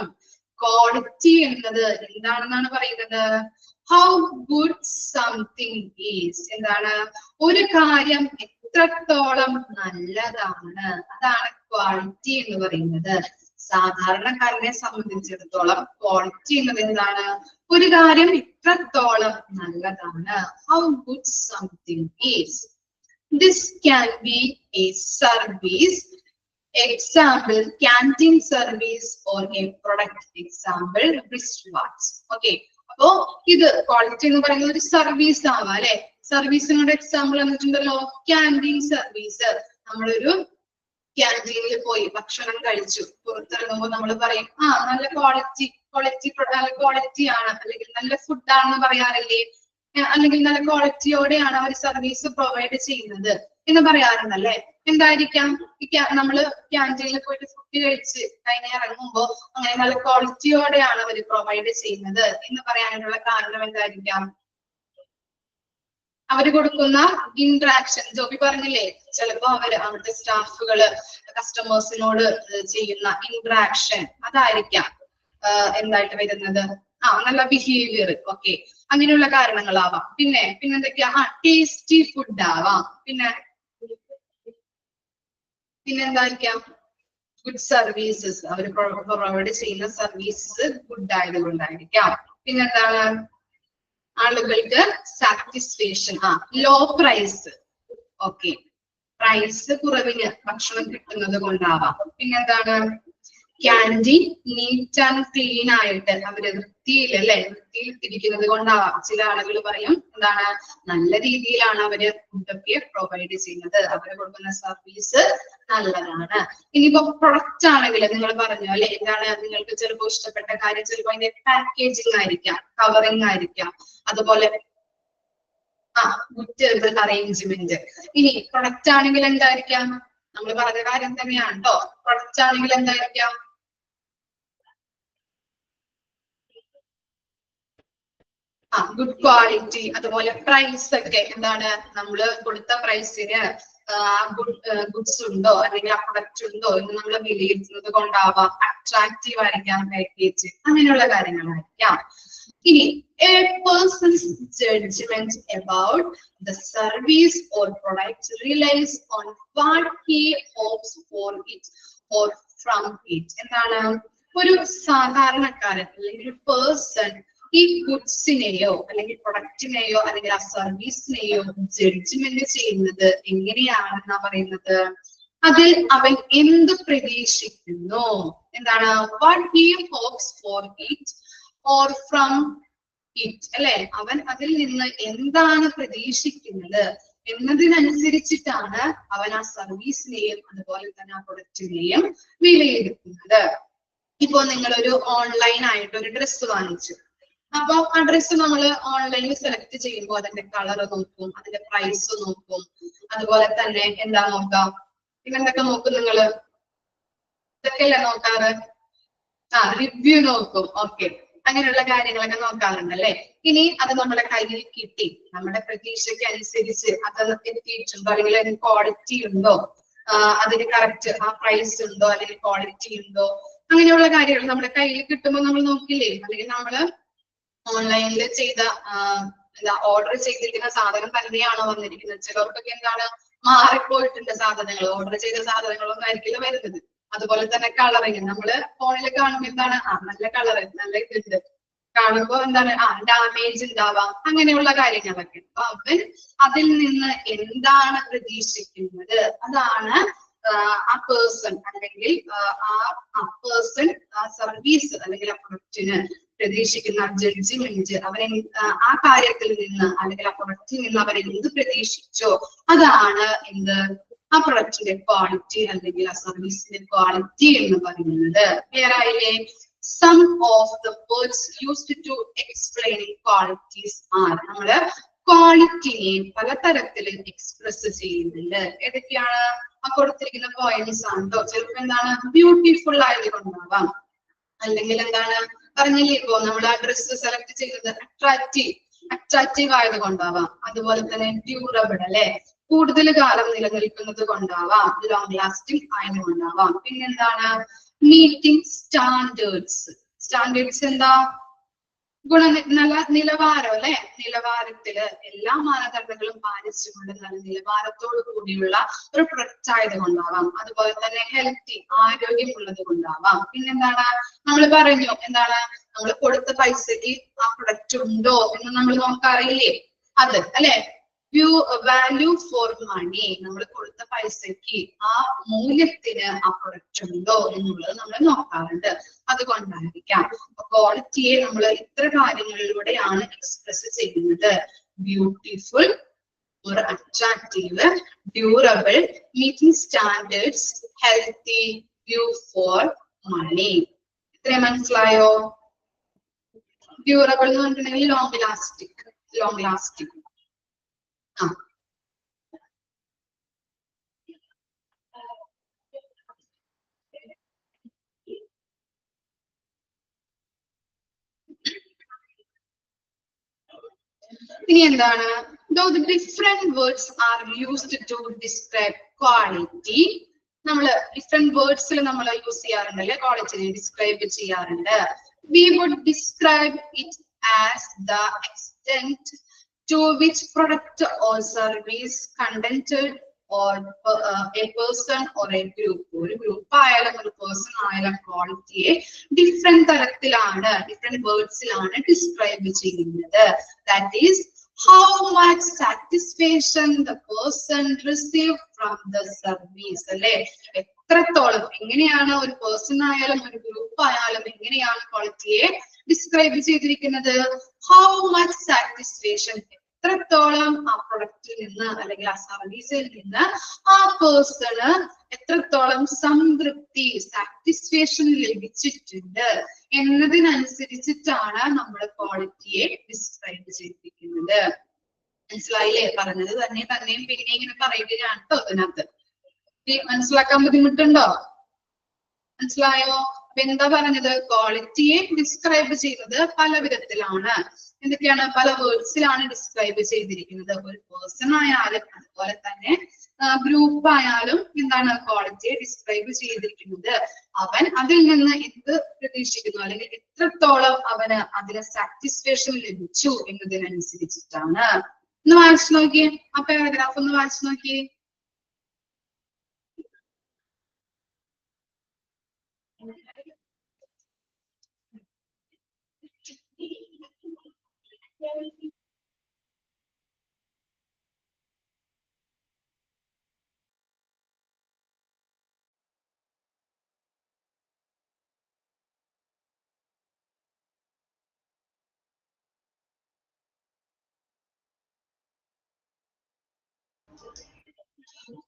ക്വാളിറ്റി എന്നത് എന്താണെന്നാണ് പറയുന്നത്? How good something is. എന്താണ്? ഒരു കാര്യം എത്രത്തോളം നല്ലതാണ്, അതാണ് ക്വാളിറ്റി എന്ന് പറയുന്നത്. സാധാരണക്കാരനെ സംബന്ധിച്ചിടത്തോളം ക്വാളിറ്റി എന്നത് എന്താണ്? ഒരു കാര്യം ഇത്രത്തോളം നല്ലതാണ്. How good something is. This can be A service. Example, canteen service or a product. Example, wristwatch. Okay. അപ്പോ ഇത് ക്വാളിറ്റി എന്ന് പറയുന്നത് ഒരു സർവീസ് ആവാം അല്ലെ. സർവീസിനോട് എക്സാമ്പിൾ എന്നിട്ടുണ്ടല്ലോ ക്യാൻറ്റീൻ സർവീസ്. നമ്മളൊരു ക്യാൻറ്റീനിൽ പോയി ഭക്ഷണം കഴിച്ചു, പുറത്തിറങ്ങുമ്പോൾ നമ്മൾ പറയും നല്ല ക്വാളിറ്റി ആണ്, അല്ലെങ്കിൽ നല്ല ഫുഡാണെന്ന് പറയാറില്ലേ, അല്ലെങ്കിൽ നല്ല ക്വാളിറ്റിയോടെയാണ് അവർ സർവീസ് പ്രൊവൈഡ് ചെയ്യുന്നത് എന്ന് പറയാറുണ്ടല്ലേ. എന്തായിരിക്കാം നമ്മള് ക്യാൻറ്റീനിൽ പോയിട്ട് ഫുഡ് കഴിച്ച് കഴിഞ്ഞ് ഇറങ്ങുമ്പോ അങ്ങനെ നല്ല ക്വാളിറ്റിയോടെയാണ് അവർ പ്രൊവൈഡ് ചെയ്യുന്നത് എന്ന് പറയാനുള്ള കാരണം എന്തായിരിക്കാം? അവര് കൊടുക്കുന്ന ഇന്ററാക്ഷൻ, ജോബി പറഞ്ഞില്ലേ, ചിലപ്പോ അവിടുത്തെ സ്റ്റാഫുകള് കസ്റ്റമേഴ്സിനോട് ചെയ്യുന്ന ഇന്ററാക്ഷൻ, അതായിരിക്കാം എന്തായിട്ട് വരുന്നത്. നല്ല ബിഹേവിയർ. ഓക്കെ, അങ്ങനെയുള്ള കാരണങ്ങളാവാം. പിന്നെന്തൊക്കെയാ? ടേസ്റ്റി ഫുഡ് ആവാം. പിന്നെന്തായിരിക്കാം? ഗുഡ് സർവീസസ്, അവർ പ്രൊവൈഡ് ചെയ്യുന്ന സർവീസസ് ഗുഡ് ആയതുകൊണ്ടായിരിക്കാം. പിന്നെന്താണ്? ആളുകൾക്ക് satisfaction, low price. Okay, price കുറവിന് ഭക്ഷണം കിട്ടുന്നത് കൊണ്ടാവാം. പിന്നെന്താണ്? ക്യാൻറ്റീൻ നീറ്റ് ആൻഡ് ക്ലീൻ ആയിട്ട് അവര് വൃത്തിയിൽ ഇട്ടിരിക്കുന്നത് കൊണ്ടാവാം. ചില ആളുകൾ പറയും എന്താണ്, നല്ല രീതിയിലാണ് അവര് ഫുഡൊക്കെ പ്രൊവൈഡ് ചെയ്യുന്നത്, അവര് കൊടുക്കുന്ന സർവീസ് നല്ലതാണ്. ഇനിയിപ്പോ പ്രൊഡക്റ്റ് ആണെങ്കിൽ നിങ്ങൾ പറഞ്ഞു അല്ലെ, എന്താണ് നിങ്ങൾക്ക് ചിലപ്പോൾ ഇഷ്ടപ്പെട്ട കാര്യം, ചിലപ്പോൾ അതിന്റെ പാക്കേജിങ് ആയിരിക്കാം, കവറിങ് ആയിരിക്കാം, അതുപോലെ ഗുഡ് അറേഞ്ച്മെന്റ്. ഇനി പ്രൊഡക്റ്റ് ആണെങ്കിൽ എന്തായിരിക്കാം? നമ്മൾ പറഞ്ഞ കാര്യം തന്നെയാണ് കേട്ടോ. പ്രൊഡക്റ്റ് ആണെങ്കിൽ എന്തായിരിക്കാം? Good quality. അതുപോലെ പ്രൈസ് ഒക്കെ എന്താണ്, നമ്മള് കൊടുത്ത പ്രൈസിന് ഗുഡ്സ് ഉണ്ടോ അല്ലെങ്കിൽ ആ പ്രൊഡക്റ്റ് ഉണ്ടോ എന്ന് നമ്മൾ വിലയിരുത്തുന്നത് കൊണ്ടാവാം. അട്രാക്റ്റീവ് ആയിരിക്കാം പാക്കേജ്, അങ്ങനെയുള്ള കാര്യങ്ങളായിരിക്കാം. ഇനി a person's judgment about the service or product relies on what he hopes for it or from it. എന്താണ്? ഒരു സാധാരണക്കാരൻ അല്ലെങ്കിൽ ഒരു പേഴ്സൺ ഈ ഗുഡ്സിനെയോ അല്ലെങ്കിൽ പ്രൊഡക്റ്റിനെയോ അല്ലെങ്കിൽ ആ സർവീസിനെയോ ജഡ്ജ്മെന്റ് ചെയ്യുന്നത് എങ്ങനെയാണെന്നാ പറയുന്നത്? അതിൽ അവൻ എന്ത് പ്രതീക്ഷിക്കുന്നു? എന്താണ്? what he hopes for it or from it, അല്ലെ? അവൻ അതിൽ നിന്ന് എന്താണ് പ്രതീക്ഷിക്കുന്നത് എന്നതിനനുസരിച്ചിട്ടാണ് അവൻ ആ സർവീസിനെയും അതുപോലെ തന്നെ ആ പ്രൊഡക്റ്റിനെയും വിലയിരുത്തുന്നത്. ഇപ്പോ നിങ്ങളൊരു ഓൺലൈൻ ആയിട്ട് ഒരു ഡ്രസ്സ് വാങ്ങിച്ചു. അപ്പൊ ആ ഡ്രസ്സ് നമ്മൾ ഓൺലൈനിൽ സെലക്ട് ചെയ്യുമ്പോൾ അതിന്റെ കളർ നോക്കും, അതിന്റെ പ്രൈസ് നോക്കും, അതുപോലെ തന്നെ എന്താ നോക്കാം, പിന്നെന്തൊക്കെ നോക്കും നിങ്ങള്? ഇതൊക്കെയല്ലേ നോക്കാറ്? റിവ്യൂ നോക്കും. ഓക്കെ, അങ്ങനെയുള്ള കാര്യങ്ങളൊക്കെ നോക്കാറുണ്ടല്ലേ. ഇനി അത് നമ്മുടെ കയ്യിൽ കിട്ടി, നമ്മുടെ പ്രതീക്ഷയ്ക്ക് അനുസരിച്ച് അത് എത്തിയിട്ടുണ്ടോ, അല്ലെങ്കിൽ അതിന് ക്വാളിറ്റി ഉണ്ടോ, അതിന് കറക്റ്റ് ആ പ്രൈസ് ഉണ്ടോ അല്ലെങ്കിൽ ക്വാളിറ്റി ഉണ്ടോ, അങ്ങനെയുള്ള കാര്യങ്ങൾ നമ്മുടെ കയ്യിൽ കിട്ടുമ്പോൾ നമ്മൾ നോക്കില്ലേ. അല്ലെങ്കിൽ നമ്മള് ഓൺലൈനിൽ ചെയ്ത ഓർഡർ ചെയ്തിരിക്കുന്ന സാധനം തന്നെയാണോ വന്നിരിക്കുന്നത്? ചിലർക്കൊക്കെ എന്താണ്, മാറിപ്പോയിട്ടുണ്ട് സാധനങ്ങൾ, ഓർഡർ ചെയ്ത സാധനങ്ങളൊന്നും ആയിരിക്കില്ല വരുന്നത്. അതുപോലെ തന്നെ കളറിങ്, നമ്മള് ഫോണിൽ കാണുമ്പോൾ എന്താണ്, നല്ല കളറ്, നല്ല ഇതുണ്ട്, കാണുമ്പോ എന്താണ്, ഡാമേജ് ഉണ്ടാവാം, അങ്ങനെയുള്ള കാര്യങ്ങളൊക്കെ. അപ്പൊ അവൻ അതിൽ നിന്ന് എന്താണ് പ്രതീക്ഷിക്കുന്നത്, അതാണ് ആ പേഴ്സൺ അല്ലെങ്കിൽ ആ സർവീസ് അല്ലെങ്കിൽ ആ പ്രൊഡക്റ്റിന് പ്രതീക്ഷിക്കുന്ന ജഡ്ജ്മെന്റ്. അവൻ ആ കാര്യത്തിൽ നിന്ന് അല്ലെങ്കിൽ ആ പ്രൊഡക്റ്റിൽ നിന്ന് അവൻ എന്ത് പ്രതീക്ഷിച്ചോ അതാണ് എന്ത്, ആ പ്രൊഡക്റ്റിന്റെ ക്വാളിറ്റി അല്ലെങ്കിൽ ആ സർവീസിന്റെ ക്വാളിറ്റി എന്ന് പറയുന്നത്. ക്ലിയർ ആയില്ലേ? Some of the words used to explain qualities are, നമ്മള് ക്വാളിറ്റിയെ പലതരത്തിൽ എക്സ്പ്രസ് ചെയ്യുന്നുണ്ട്. ഏതൊക്കെയാണ്? ആ കൊടുത്തിരിക്കുന്ന പോയിന്റ്സ് ആണ് കേട്ടോ. ചിലപ്പോൾ എന്താണ്, ബ്യൂട്ടിഫുൾ ആയതുകൊണ്ടാവാം, അല്ലെങ്കിൽ എന്താണ് പറഞ്ഞില്ലേ, ഇപ്പോ നമ്മൾ ആ ഡ്രസ്സ് സെലക്ട് ചെയ്തത് അട്രാക്റ്റീവ് ആയതുകൊണ്ടാവാം. അതുപോലെ തന്നെ ഡ്യൂറബിൾ, അല്ലെ, കൂടുതൽ കാലം നിലനിൽക്കുന്നത് കൊണ്ടാവാം, ലോങ് ലാസ്റ്റിംഗ് ആയതുകൊണ്ടാവാം. പിന്നെന്താണ്? Meeting standards. സ്റ്റാൻഡേർഡ്സ് എന്താ? നിലവാരം അല്ലെ, നിലവാരത്തില് എല്ലാ മാനദണ്ഡങ്ങളും പാലിച്ചുകൊണ്ട് നല്ല നിലവാരത്തോടു കൂടിയുള്ള ഒരു പ്രൊഡക്റ്റ് ആയതുകൊണ്ടാവാം. അതുപോലെ തന്നെ ഹെൽത്തി, ആരോഗ്യമുള്ളത് കൊണ്ടാവാം. പിന്നെന്താണ് നമ്മൾ പറഞ്ഞു, എന്താണ് നമ്മൾ കൊടുത്ത പൈസക്ക് ആ പ്രൊഡക്റ്റ് ഉണ്ടോ എന്ന് നമ്മൾ നോക്കാറില്ലേ, അത് അല്ലെ. വാല്യൂ ഫോർ മണി, നമ്മൾ കൊടുത്ത പൈസക്ക് ആ മൂല്യത്തിന് ആ പ്രൊഡക്റ്റ് ഉണ്ടോ എന്നുള്ളത് നമ്മൾ നോക്കാറുണ്ട്. അതുകൊണ്ടായിരിക്കാം ക്വാളിറ്റിയെ നമ്മൾ ഇത്ര കാര്യങ്ങളിലൂടെയാണ് എക്സ്പ്രസ് ചെയ്യുന്നത്. Beautiful or attractive, durable, meeting standards, healthy, view for money. ഇത്രയും മനസ്സിലായോ? ഡ്യൂറബിൾ എന്ന് പറഞ്ഞിട്ടുണ്ടെങ്കിൽ ലോങ് ലാസ്റ്റിക്. ഇനി എന്താണ്, though the different words are used to describe quality, നമ്മള് ഡിഫറെന്റ് വേർഡ്സിൽ നമ്മൾ യൂസ് ചെയ്യാറുണ്ടല്ലേ, ക്വാളിറ്റിനെ ഡിസ്ക്രൈബ് ചെയ്യാറുണ്ട്. We would describe it as the extent to which product or service contented or a person or a group, ഒരു group ആയാലും ഒരു person ആയാലും ക്വാളിറ്റിയെ different തരത്തിലാണ്, different വേർഡ്സിലാണ് describe ചെയ്യുന്നത്. That is how much satisfaction the person received from the service, അല്ലെ. എത്രത്തോളം, എങ്ങനെയാണ് ഒരു പേഴ്സൺ ആയാലും ഒരു ഗ്രൂപ്പ് ആയാലും എങ്ങനെയാണ് ക്വാളിറ്റിയെ ഡിസ്ക്രൈബ് ചെയ്തിരിക്കുന്നത്? how much satisfaction, എത്രത്തോളം ആ പ്രൊഡക്റ്റിൽ നിന്ന് അല്ലെങ്കിൽ ആ സർവീസിൽ നിന്ന് ആ പേഴ്സണ് എത്രത്തോളം സംതൃപ്തി, സാറ്റിസ്ഫാക്ഷൻ ലഭിച്ചിട്ടുണ്ട് എന്നതിനനുസരിച്ചിട്ടാണ് നമ്മൾ ക്വാളിറ്റിയെ ഡിസ്ക്രൈബ് ചെയ്തിരിക്കുന്നത്. മനസ്സിലായില്ലേ? പറഞ്ഞത് തന്നെയും പിന്നെ ഇങ്ങനെ പറയുകയാണ് കേട്ടോ ഇതിനകത്ത്. മനസ്സിലാക്കാൻ ബുദ്ധിമുട്ടുണ്ടോ? മനസ്സിലായോ? അപ്പൊ എന്താ പറഞ്ഞത്? ക്വാളിറ്റിയെ ഡിസ്ക്രൈബ് ചെയ്യുന്നത് പല വിധത്തിലാണ്. എന്തൊക്കെയാണ്? പല വേർഡ്സിലാണ് ഡിസ്ക്രൈബ് ചെയ്തിരിക്കുന്നത്. ഒരു പേഴ്സൺ ആയാലും അതുപോലെ തന്നെ ഗ്രൂപ്പ് ആയാലും എന്താണ് ക്വാളിറ്റിയെ ഡിസ്ക്രൈബ് ചെയ്തിരിക്കുന്നത്. അവൻ അതിൽ നിന്ന് എന്ത് പ്രതീക്ഷിക്കുന്നു അല്ലെങ്കിൽ എത്രത്തോളം അവന് അതിന് സാറ്റിസ്ഫാക്ഷൻ ലഭിച്ചു എന്നതിനനുസരിച്ചിട്ടാണ്. ഒന്ന് വായിച്ചു നോക്കിയേ, ആ പാരഗ്രാഫ് ഒന്ന് വായിച്ചു നോക്കിയേ.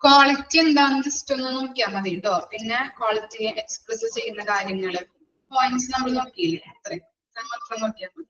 ക്വാളിറ്റി എന്താണെന്ന് ജസ്റ്റ് ഒന്ന് നോക്കിയാൽ മതി കേട്ടോ. പിന്നെ ക്വാളിറ്റിയെ എക്സ്പ്രസ് ചെയ്യുന്ന കാര്യങ്ങള് പോയിന്റ്സ് നമ്മൾ നോക്കിയില്ലേ, അത്രയും മാത്രം നോക്കിയാൽ മതി.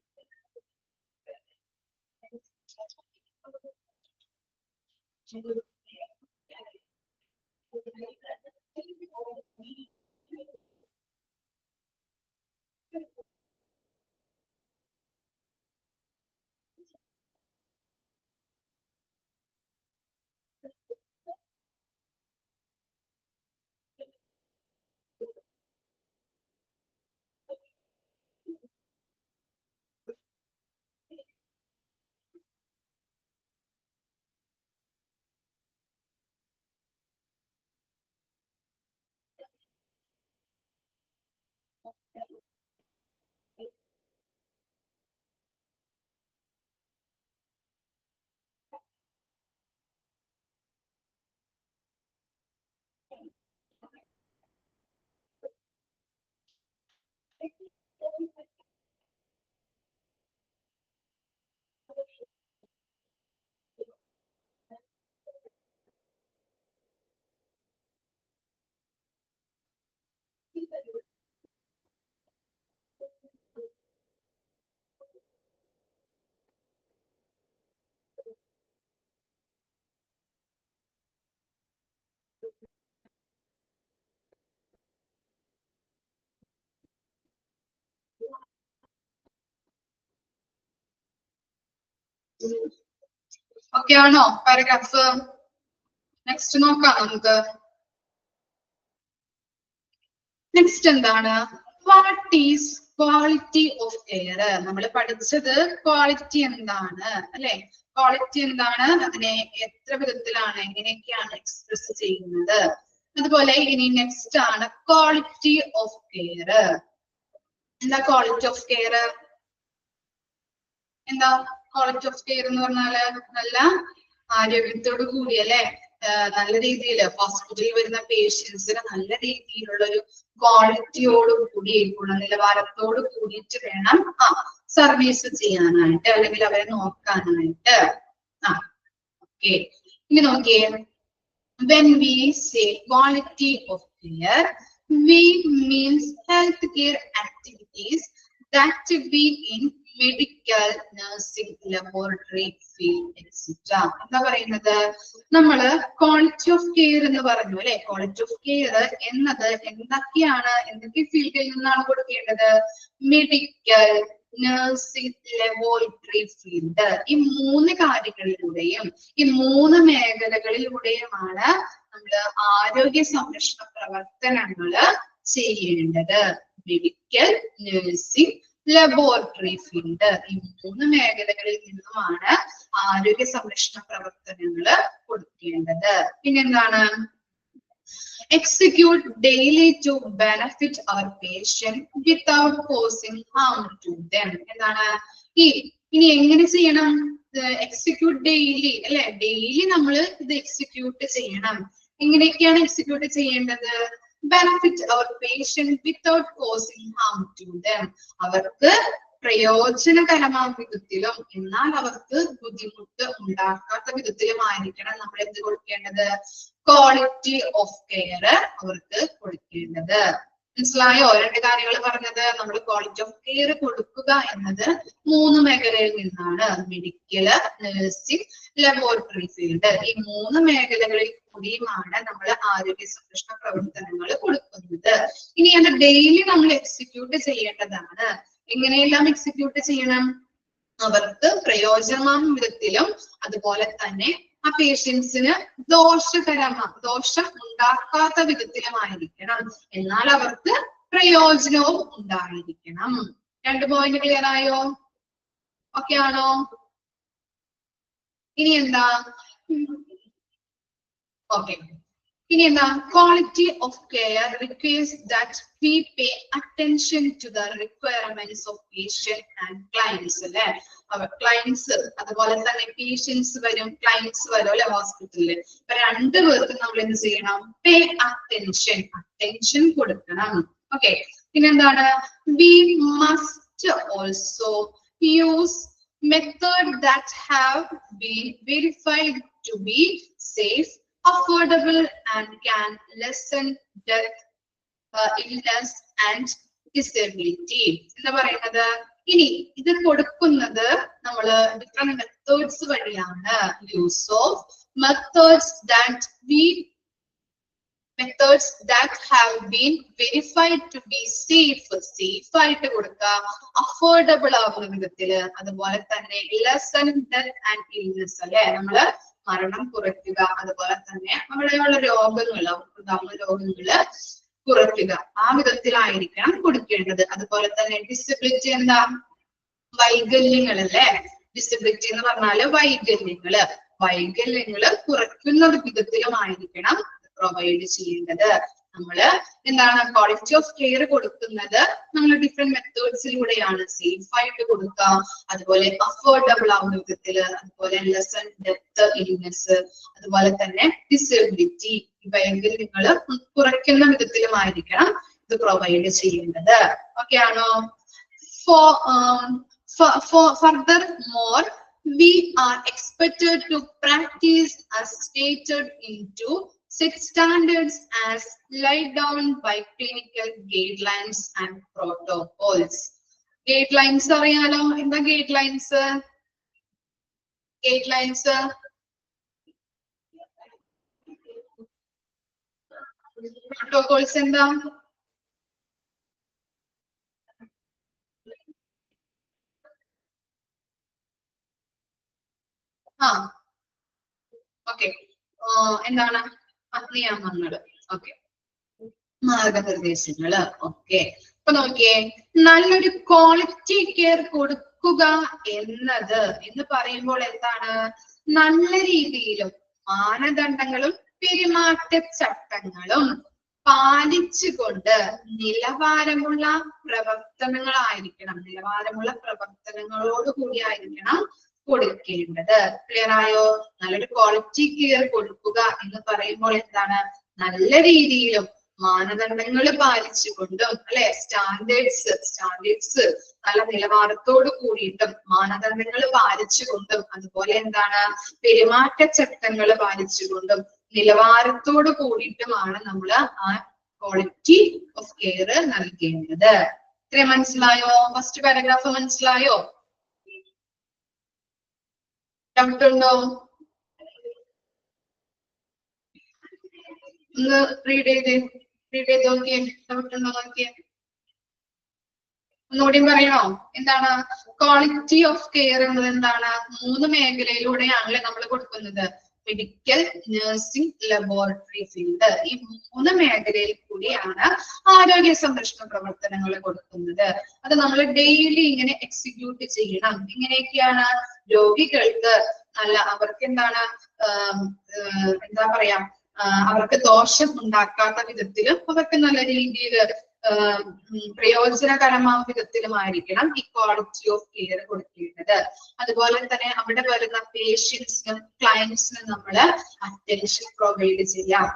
ഓക്കെ ആണോ പാരഗ്രാഫ്? നെക്സ്റ്റ് നോക്കാം നമുക്ക്. നെക്സ്റ്റ് എന്താണ്? What is quality of care? നമ്മൾ പഠിച്ചത് ക്വാളിറ്റി എന്താണ് അല്ലെ? ക്വാളിറ്റി എന്താണ്, അതിനെ എത്ര വിധത്തിലാണ്, എങ്ങനെയൊക്കെയാണ് എക്സ്പ്രസ് ചെയ്യുന്നത്. അതുപോലെ ഇനി നെക്സ്റ്റ് ആണ് ക്വാളിറ്റി ഓഫ് കെയർ. എന്താ ക്വാളിറ്റി ഓഫ് കെയർ? എന്താ ക്വാളിറ്റി ഓഫ് കെയർ എന്ന് പറഞ്ഞാല് നല്ല ആരോഗ്യത്തോടു കൂടി അല്ലെ, നല്ല രീതിയിൽ ഹോസ്പിറ്റലിൽ വരുന്ന പേഷ്യൻസിന് നല്ല രീതിയിലുള്ള ഒരു ക്വാളിറ്റിയോട് കൂടി ഗുണനിലവാരത്തോട് കൂടിയിട്ട് വേണം സർവീസ് ചെയ്യാനായിട്ട്, അല്ലെങ്കിൽ അവരെ നോക്കാനായിട്ട്. ഓക്കെ, ഇനി നോക്കിയേ, when we say quality of care, we means healthcare activities that be in medical, nursing, laboratory field etcetera. എന്താ പറയുന്നത്? നമ്മള് ക്വാളിറ്റി ഓഫ് കെയർ എന്ന് പറഞ്ഞു അല്ലെ. ക്വാളിറ്റി ഓഫ് കെയർ എന്നത് എന്തൊക്കെയാണ്, എന്തൊക്കെ ഫീൽഡിൽ നിന്നാണ് കൊടുക്കേണ്ടത്? Medical, nursing, laboratory field. ഈ മൂന്ന് കാര്യങ്ങളിലൂടെയും, ഈ മൂന്ന് മേഖലകളിലൂടെയുമാണ് നമ്മള് ആരോഗ്യ സംരക്ഷണ പ്രവർത്തനങ്ങള് ചെയ്യേണ്ടത്. Medical, nursing, laboratory field. ഈ മൂന്ന് മേഖലകളിൽ നിന്നുമാണ് ആരോഗ്യ സംരക്ഷണ പ്രവർത്തനങ്ങള് കൊടുക്കേണ്ടത്. പിന്നെന്താണ്? execute daily to benefit our patient without causing harm to them. എന്താണ് ഇനി എങ്ങനെ ചെയ്യണം? എക്സിക്യൂട്ട് ഡെയിലി അല്ലെ, ഡെയിലി നമ്മൾ ഇത് എക്സിക്യൂട്ട് ചെയ്യണം. എങ്ങനെയൊക്കെയാണ് എക്സിക്യൂട്ട് ചെയ്യേണ്ടത്? Benefit our patient without causing harm to them. അവർക്ക് പ്രയോജനകരമായ വിധത്തിലും എന്നാൽ അവർക്ക് ബുദ്ധിമുട്ട് ഉണ്ടാക്കാത്ത വിധത്തിലുമായിരിക്കണം നമ്മൾ എന്ത് കൊടുക്കേണ്ടത്? ക്വാളിറ്റി ഓഫ് കെയർ അവർക്ക് കൊടുക്കേണ്ടത്. മനസ്സിലായോ? രണ്ട് കാര്യങ്ങൾ പറഞ്ഞത്. നമ്മൾ ക്വാളിറ്റി ഓഫ് കെയർ കൊടുക്കുക എന്നത് മൂന്ന് മേഖലയിൽ നിന്നാണ്. Medical, nursing, laboratory field. ഈ മൂന്ന് മേഖലകളിൽ കൂടിയുമാണ് നമ്മൾ ആരോഗ്യ സംരക്ഷണ പ്രവർത്തനങ്ങൾ കൊടുക്കുന്നത്. ഇനി അത് ഡെയിലി നമ്മൾ എക്സിക്യൂട്ട് ചെയ്യേണ്ടതാണ്. എങ്ങനെയെല്ലാം എക്സിക്യൂട്ട് ചെയ്യണം? അവർക്ക് പ്രയോജനമായ വിധത്തിലും അതുപോലെ തന്നെ ആ പേഷ്യൻസിന് ദോഷം ഉണ്ടാക്കാത്ത വിധത്തിലുമായിരിക്കണം. എന്നാൽ അവർക്ക് പ്രയോജനവും ഉണ്ടായിരിക്കണം. രണ്ട് പോയിന്റ് ക്ലിയർ ആയോ? ഓക്കെ ആണോ? ഇനി എന്താ? ഓക്കെ, ഇനി എന്താ? Quality of care requires that we pay attention to the requirements of patient and clients. അല്ലെ, ക്ലയൻസ് അതുപോലെ തന്നെ പേഷ്യൻസ് വരും, ക്ലയൻസ് വരും അല്ലെ ഹോസ്പിറ്റലില്. അപ്പൊ രണ്ടുപേർക്കും നമ്മൾ എന്ത് ചെയ്യണം? പേ അറ്റൻഷൻ കൊടുക്കണം. ഓക്കെ, പിന്നെന്താണ്? we must also use method that have been verified to be safe, affordable and can lessen death, illness and disability. എന്താ പറയുന്നത്? ഇനി ഇത് കൊടുക്കുന്നത് നമ്മള് ഡിഫറെന്റ് മെത്തേഡ്സ് വഴിയാണ്. Use of methods that have been verified to be safe ആയിട്ട് കൊടുക്കുക, affordable ആവുന്ന വിധത്തില്, അതുപോലെ തന്നെ lessen death and illness അല്ലെ, നമ്മള് മരണം കുറയ്ക്കുക, അതുപോലെ തന്നെ അവിടെയുള്ള രോഗങ്ങള് കുറയ്ക്കുക, ആ വിധത്തിലായിരിക്കണം കൊടുക്കേണ്ടത്. അതുപോലെ തന്നെ ഡിസബിലിറ്റി എന്താ? വൈകല്യങ്ങൾ അല്ലെ. ഡിസബിലിറ്റി എന്ന് പറഞ്ഞാല് വൈകല്യങ്ങള് കുറയ്ക്കുന്ന വിധത്തിലുമായിരിക്കണം പ്രൊവൈഡ് ചെയ്യേണ്ടത്. നമ്മള് എന്താണ്? ക്വാളിറ്റി ഓഫ് കെയർ കൊടുക്കുന്നത് നമ്മൾ ഡിഫറെന്റ് മെത്തേഡ്സിലൂടെയാണ്. സേഫ് ആയിട്ട് കൊടുക്കുക, അതുപോലെ അഫോർഡബിൾ ആവുന്ന വിധത്തില്, അതുപോലെ ലെസൺ ഡെത്ത്, ഇൽനെസ്, അതുപോലെ തന്നെ ഡിസബിലിറ്റി, വൈകല്യങ്ങള് കുറയ്ക്കുന്ന വിധത്തിലുമായിരിക്കണം ഇത് പ്രൊവൈഡ് ചെയ്യേണ്ടത്. ഓക്കെ ആണോ? Furthermore, we are expected to practice as stated into set standards as laid down by clinical guidelines and protocols. Guidelines അറിയാലോ? എന്താ guidelines? Protocols എന്താ? ഓക്കെ, എന്താണ്? നിയമങ്ങള്, ഓക്കെ, മാർഗനിർദ്ദേശങ്ങള്. ഓക്കെ, ഇപ്പൊ നോക്കിയേ, നല്ലൊരു ക്വാളിറ്റി കെയർ കൊടുക്കുക എന്ന് പറയുമ്പോൾ എന്താണ്? നല്ല രീതിയിലും മാനദണ്ഡങ്ങളും പെരുമാറ്റച്ചട്ടങ്ങളും പാലിച്ചുകൊണ്ട് നിലവാരമുള്ള പ്രവർത്തനങ്ങളായിരിക്കണം, നിലവാരമുള്ള പ്രവർത്തനങ്ങളോട് കൂടിയായിരിക്കണം കൊടുക്കേണ്ടത്. ക്ലിയർ ആയോ? നല്ലൊരു ക്വാളിറ്റി കെയർ കൊടുക്കുക എന്ന് പറയുമ്പോൾ എന്താണ്? നല്ല രീതിയിലും മാനദണ്ഡങ്ങൾ പാലിച്ചുകൊണ്ടും, അല്ലെ, സ്റ്റാൻഡേർഡ്സ് നല്ല നിലവാരത്തോട് കൂടിയിട്ടും മാനദണ്ഡങ്ങൾ പാലിച്ചുകൊണ്ടും, അതുപോലെ എന്താണ്, പെരുമാറ്റച്ചട്ടങ്ങൾ പാലിച്ചുകൊണ്ടും നിലവാരത്തോട് കൂടിയിട്ടുമാണ് നമ്മൾ ആ ക്വാളിറ്റി ഓഫ് കെയർ നൽകേണ്ടത്. ഇത്രയും മനസ്സിലായോ? ഫസ്റ്റ് പാരഗ്രാഫ് മനസ്സിലായോ? ഡൗട്ട് ഉണ്ടോ? ഒന്ന് റീഡ് ചെയ്ത് നോക്കിയേ. ഡൗട്ട് ഉണ്ടോ നോക്കിയേ. ഒന്നുകൂടി പറയണോ? എന്താണ് ക്വാളിറ്റി ഓഫ് കെയർ എന്നത്? എന്താണ്? 3 മേഖലയിലൂടെയാണല്ലേ നമ്മൾ കൊടുക്കുന്നത്. Medical, nursing, laboratory field. ഈ 3 മേഖലയിൽ കൂടിയാണ് ആരോഗ്യ സംരക്ഷണ പ്രവർത്തനങ്ങൾ കൊടുക്കുന്നത്. അത് നമ്മൾ ഡെയിലി ഇങ്ങനെ എക്സിക്യൂട്ട് ചെയ്യണം. ഇങ്ങനെയൊക്കെയാണ് രോഗികൾക്ക് അവർക്ക് എന്താണ് എന്താ പറയാ, അവർക്ക് ദോഷം ഉണ്ടാക്കാത്ത വിധത്തിലും അവർക്ക് നല്ല രീതിയിൽ പ്രയോജനകരമായ വിധത്തിലുമായിരിക്കണം ഈ ക്വാളിറ്റി ഓഫ് കെയർ കൊടുക്കേണ്ടത്. അതുപോലെ തന്നെ അവിടെ വരുന്ന പേഷ്യൻസിനും ക്ലയന്റ്സിനും നമ്മൾ അറ്റൻഷൻ പ്രൊവൈഡ് ചെയ്യാം.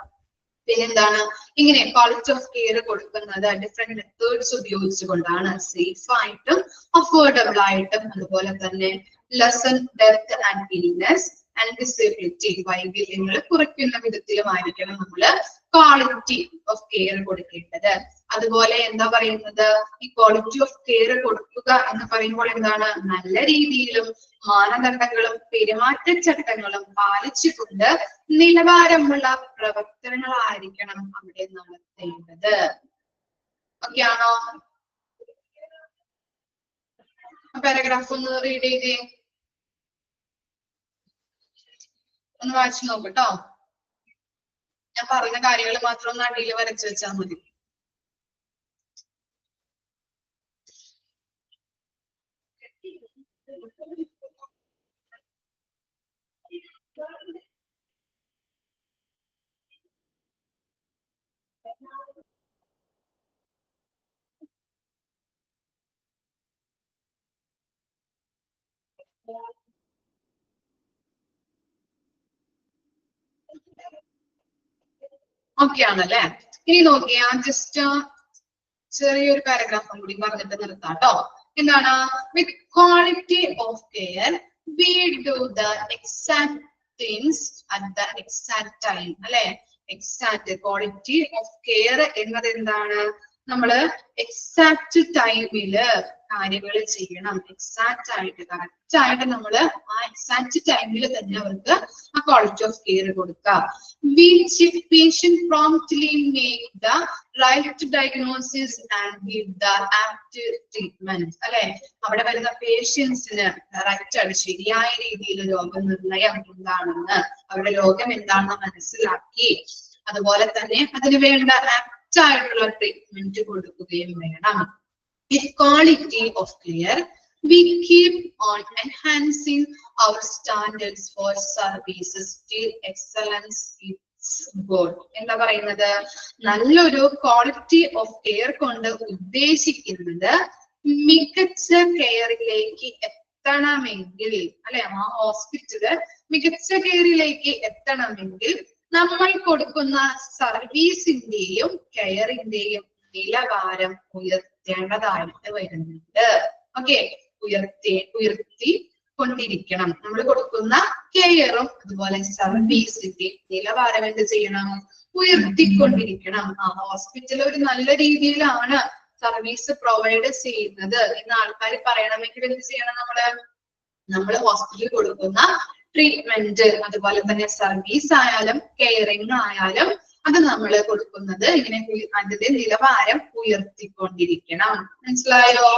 പിന്നെന്താണ്, ഇങ്ങനെ ക്വാളിറ്റി ഓഫ് കെയർ കൊടുക്കുന്നത് ഡിഫറെന്റ് മെത്തേഡ്സ് ഉപയോഗിച്ചുകൊണ്ടാണ്. സേഫ് ആയിട്ടും അഫോർഡബിൾ ആയിട്ടും, അതുപോലെ തന്നെ lesson death and illness and disability, വൈകല്യങ്ങൾ കുറയ്ക്കുന്ന വിധത്തിലുമായിരിക്കണം നമ്മൾ ക്വാളിറ്റി ഓഫ് കെയർ കൊടുക്കേണ്ടത്. അതുപോലെ എന്താ പറയുന്നത്, ഈ ക്വാളിറ്റി ഓഫ് കെയർ കൊടുക്കുക എന്ന് പറയുമ്പോൾ എന്താണ്? നല്ല രീതിയിലും മാനദണ്ഡങ്ങളും പെരുമാറ്റച്ചട്ടങ്ങളും പാലിച്ചുകൊണ്ട് നിലവാരമുള്ള പ്രവർത്തനങ്ങളായിരിക്കണം അവിടെ നടത്തേണ്ടത്. ഓക്കെ ആണോ? പാരഗ്രാഫ് ഒന്ന് റീഡ് ചെയ്തേ, ഒന്ന് വായിച്ചു നോക്കട്ടോ. ഞാൻ പറഞ്ഞ കാര്യങ്ങൾ മാത്രം ഒന്ന് അടിയിൽ വരച്ചു വെച്ചാൽ മതി. ഓക്കെ ആണല്ലേ? ഇനി നോക്കിയാ ജസ്റ്റ് ചെറിയൊരു പാരഗ്രാഫും കൂടി പറഞ്ഞിട്ട് നിർത്താട്ടോ. എന്താണ്? വിത്ത് quality of care we do the exact things at the exact time. അല്ലെ? എക്സാക്ട് ക്വാളിറ്റി ഓഫ് കെയർ എന്നത് എന്താണ്? നമ്മള് എക്സാക്ട് ടൈമില് കാര്യങ്ങൾ ചെയ്യണം. എക്സാക്ട് ആയിട്ട് കറക്റ്റ് ആയിട്ട് നമ്മള് ആ എക്സാക്ട് ടൈമിൽ തന്നെ അവർക്ക് ആ ക്വാളിറ്റി ഓഫ് കെയർ കൊടുക്കുക. We check patient promptly, make the right diagnosis and give the apt treatment. അല്ലെ? അവിടെ വരുന്ന പേഷ്യൻസിന് കറക്റ്റ് ആയിട്ട് ശരിയായ രീതിയിൽ രോഗനിർണയം എന്താണെന്ന്, അവരുടെ രോഗം എന്താണെന്ന് മനസ്സിലാക്കി അതുപോലെ തന്നെ അതിന് വേണ്ട ആപ്റ്റ് ആയിട്ടുള്ള ട്രീറ്റ്മെന്റ് കൊടുക്കുകയും വേണം. With quality of care, we keep on enhancing our standards for services till excellence is good. എന്താ പറയുന്നത്? നല്ലൊരു ക്വാളിറ്റി ഓഫ് കെയർ കൊണ്ട് ഉദ്ദേശിക്കുന്നത് മികച്ച കെയറിലേക്ക് എത്തണമെങ്കിൽ, അല്ലെ, ആ ഹോസ്പിറ്റല് മികച്ച കെയറിലേക്ക് എത്തണമെങ്കിൽ നമ്മൾ കൊടുക്കുന്ന സർവീസിന്റെയും കെയറിന്റെയും നിലവാരം ഉയർത്തേണ്ടതായിട്ട് വരുന്നുണ്ട്. ഓക്കെ, ഉയർത്തി കൊണ്ടിരിക്കണം. നമ്മൾ കൊടുക്കുന്ന കെയറും അതുപോലെ സർവീസിന്റെ നിലവാരം എന്ത് ചെയ്യണം? ഉയർത്തിക്കൊണ്ടിരിക്കണം. ആ ഹോസ്പിറ്റൽ ഒരു നല്ല രീതിയിലാണ് സർവീസ് പ്രൊവൈഡ് ചെയ്യുന്നത് എന്ന് ആൾക്കാർ പറയണമെങ്കിൽ എന്ത് ചെയ്യണം? നമ്മള് ഹോസ്പിറ്റലിൽ കൊടുക്കുന്ന ട്രീറ്റ്മെന്റ് അതുപോലെ തന്നെ സർവീസ് ആയാലും കെയറിംഗ് ആയാലും അത് നമ്മൾ കൊടുക്കുന്നത് ഇങ്ങനെ അതിന്റെ നിലവാരം ഉയർത്തിക്കൊണ്ടിരിക്കണം. മനസ്സിലായോ?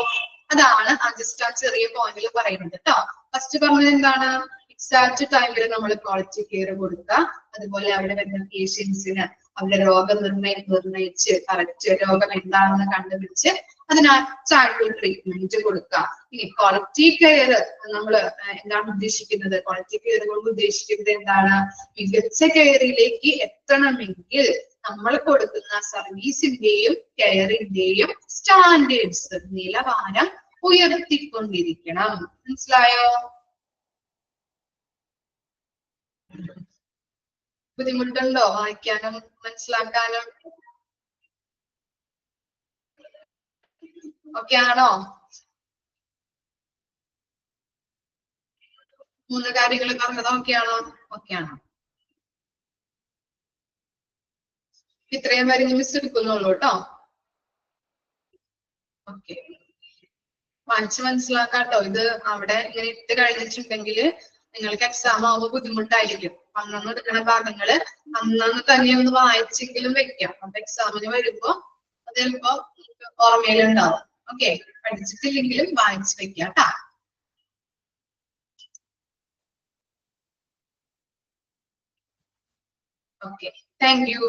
അതാണ് ജസ്റ്റ് ആ ചെറിയ പോയിന്റിൽ പറയുന്നത് കേട്ടോ. ഫസ്റ്റ് പറഞ്ഞത് എന്താണ്? എക്സാക്ട് ടൈമിൽ നമ്മൾ ക്വാളിറ്റി കെയർ കൊടുക്കുക, അതുപോലെ അവിടെ വരുന്ന പേഷ്യൻസിന് അവരുടെ രോഗനിർണയിച്ച് കറക്റ്റ് രോഗം എന്താണെന്ന് കണ്ടുപിടിച്ച് അതിനാൽ ചൈൽഡ് ട്രീറ്റ്മെന്റ് കൊടുക്കുക. ഇനി ക്വാളിറ്റി കെയർ നമ്മൾ എന്താണ് ഉദ്ദേശിക്കുന്നത്? ക്വാളിറ്റി കെയർ കൊണ്ട് ഉദ്ദേശിക്കുന്നത് എന്താണ്? മികച്ച കെയറിലേക്ക് എത്തണമെങ്കിൽ നമ്മൾ കൊടുക്കുന്ന സർവീസിന്റെയും കെയറിന്റെയും സ്റ്റാൻഡേർഡ്സ് നിലവാരം ഉയർത്തിക്കൊണ്ടിരിക്കണം. മനസ്സിലായോ? ബുദ്ധിമുട്ടുണ്ടോ വായിക്കാനും മനസ്സിലാക്കാനും? ഓക്കെ ആണോ? 3 കാര്യങ്ങൾ പറഞ്ഞത് ഓക്കെ ആണോ? ഓക്കെ ആണോ? ഇത്രയും വരെ മിസ് എടുക്കുന്നുള്ളൂ കേട്ടോ. ഓക്കെ, വായിച്ച് മനസ്സിലാക്കാട്ടോ. ഇത് അവിടെ ഇങ്ങനെ ഇട്ട് കഴിഞ്ഞിട്ടുണ്ടെങ്കിൽ നിങ്ങൾക്ക് എക്സാം ആവുമ്പോൾ ബുദ്ധിമുട്ടായിരിക്കും. അന്നന്ന് എടുക്കുന്ന ഭാഗങ്ങള് അന്നന്ന് തന്നെ ഒന്ന് വായിച്ചെങ്കിലും വെക്കാം. അപ്പൊ എക്സാമിന് വരുമ്പോ അത് ചിലപ്പോ ഓർമ്മയിലുണ്ടാവും. ഓക്കെ, പഠിച്ചിട്ടില്ലെങ്കിലും വായിച്ച് വെക്കാം കേട്ടാ. Okay, thank you.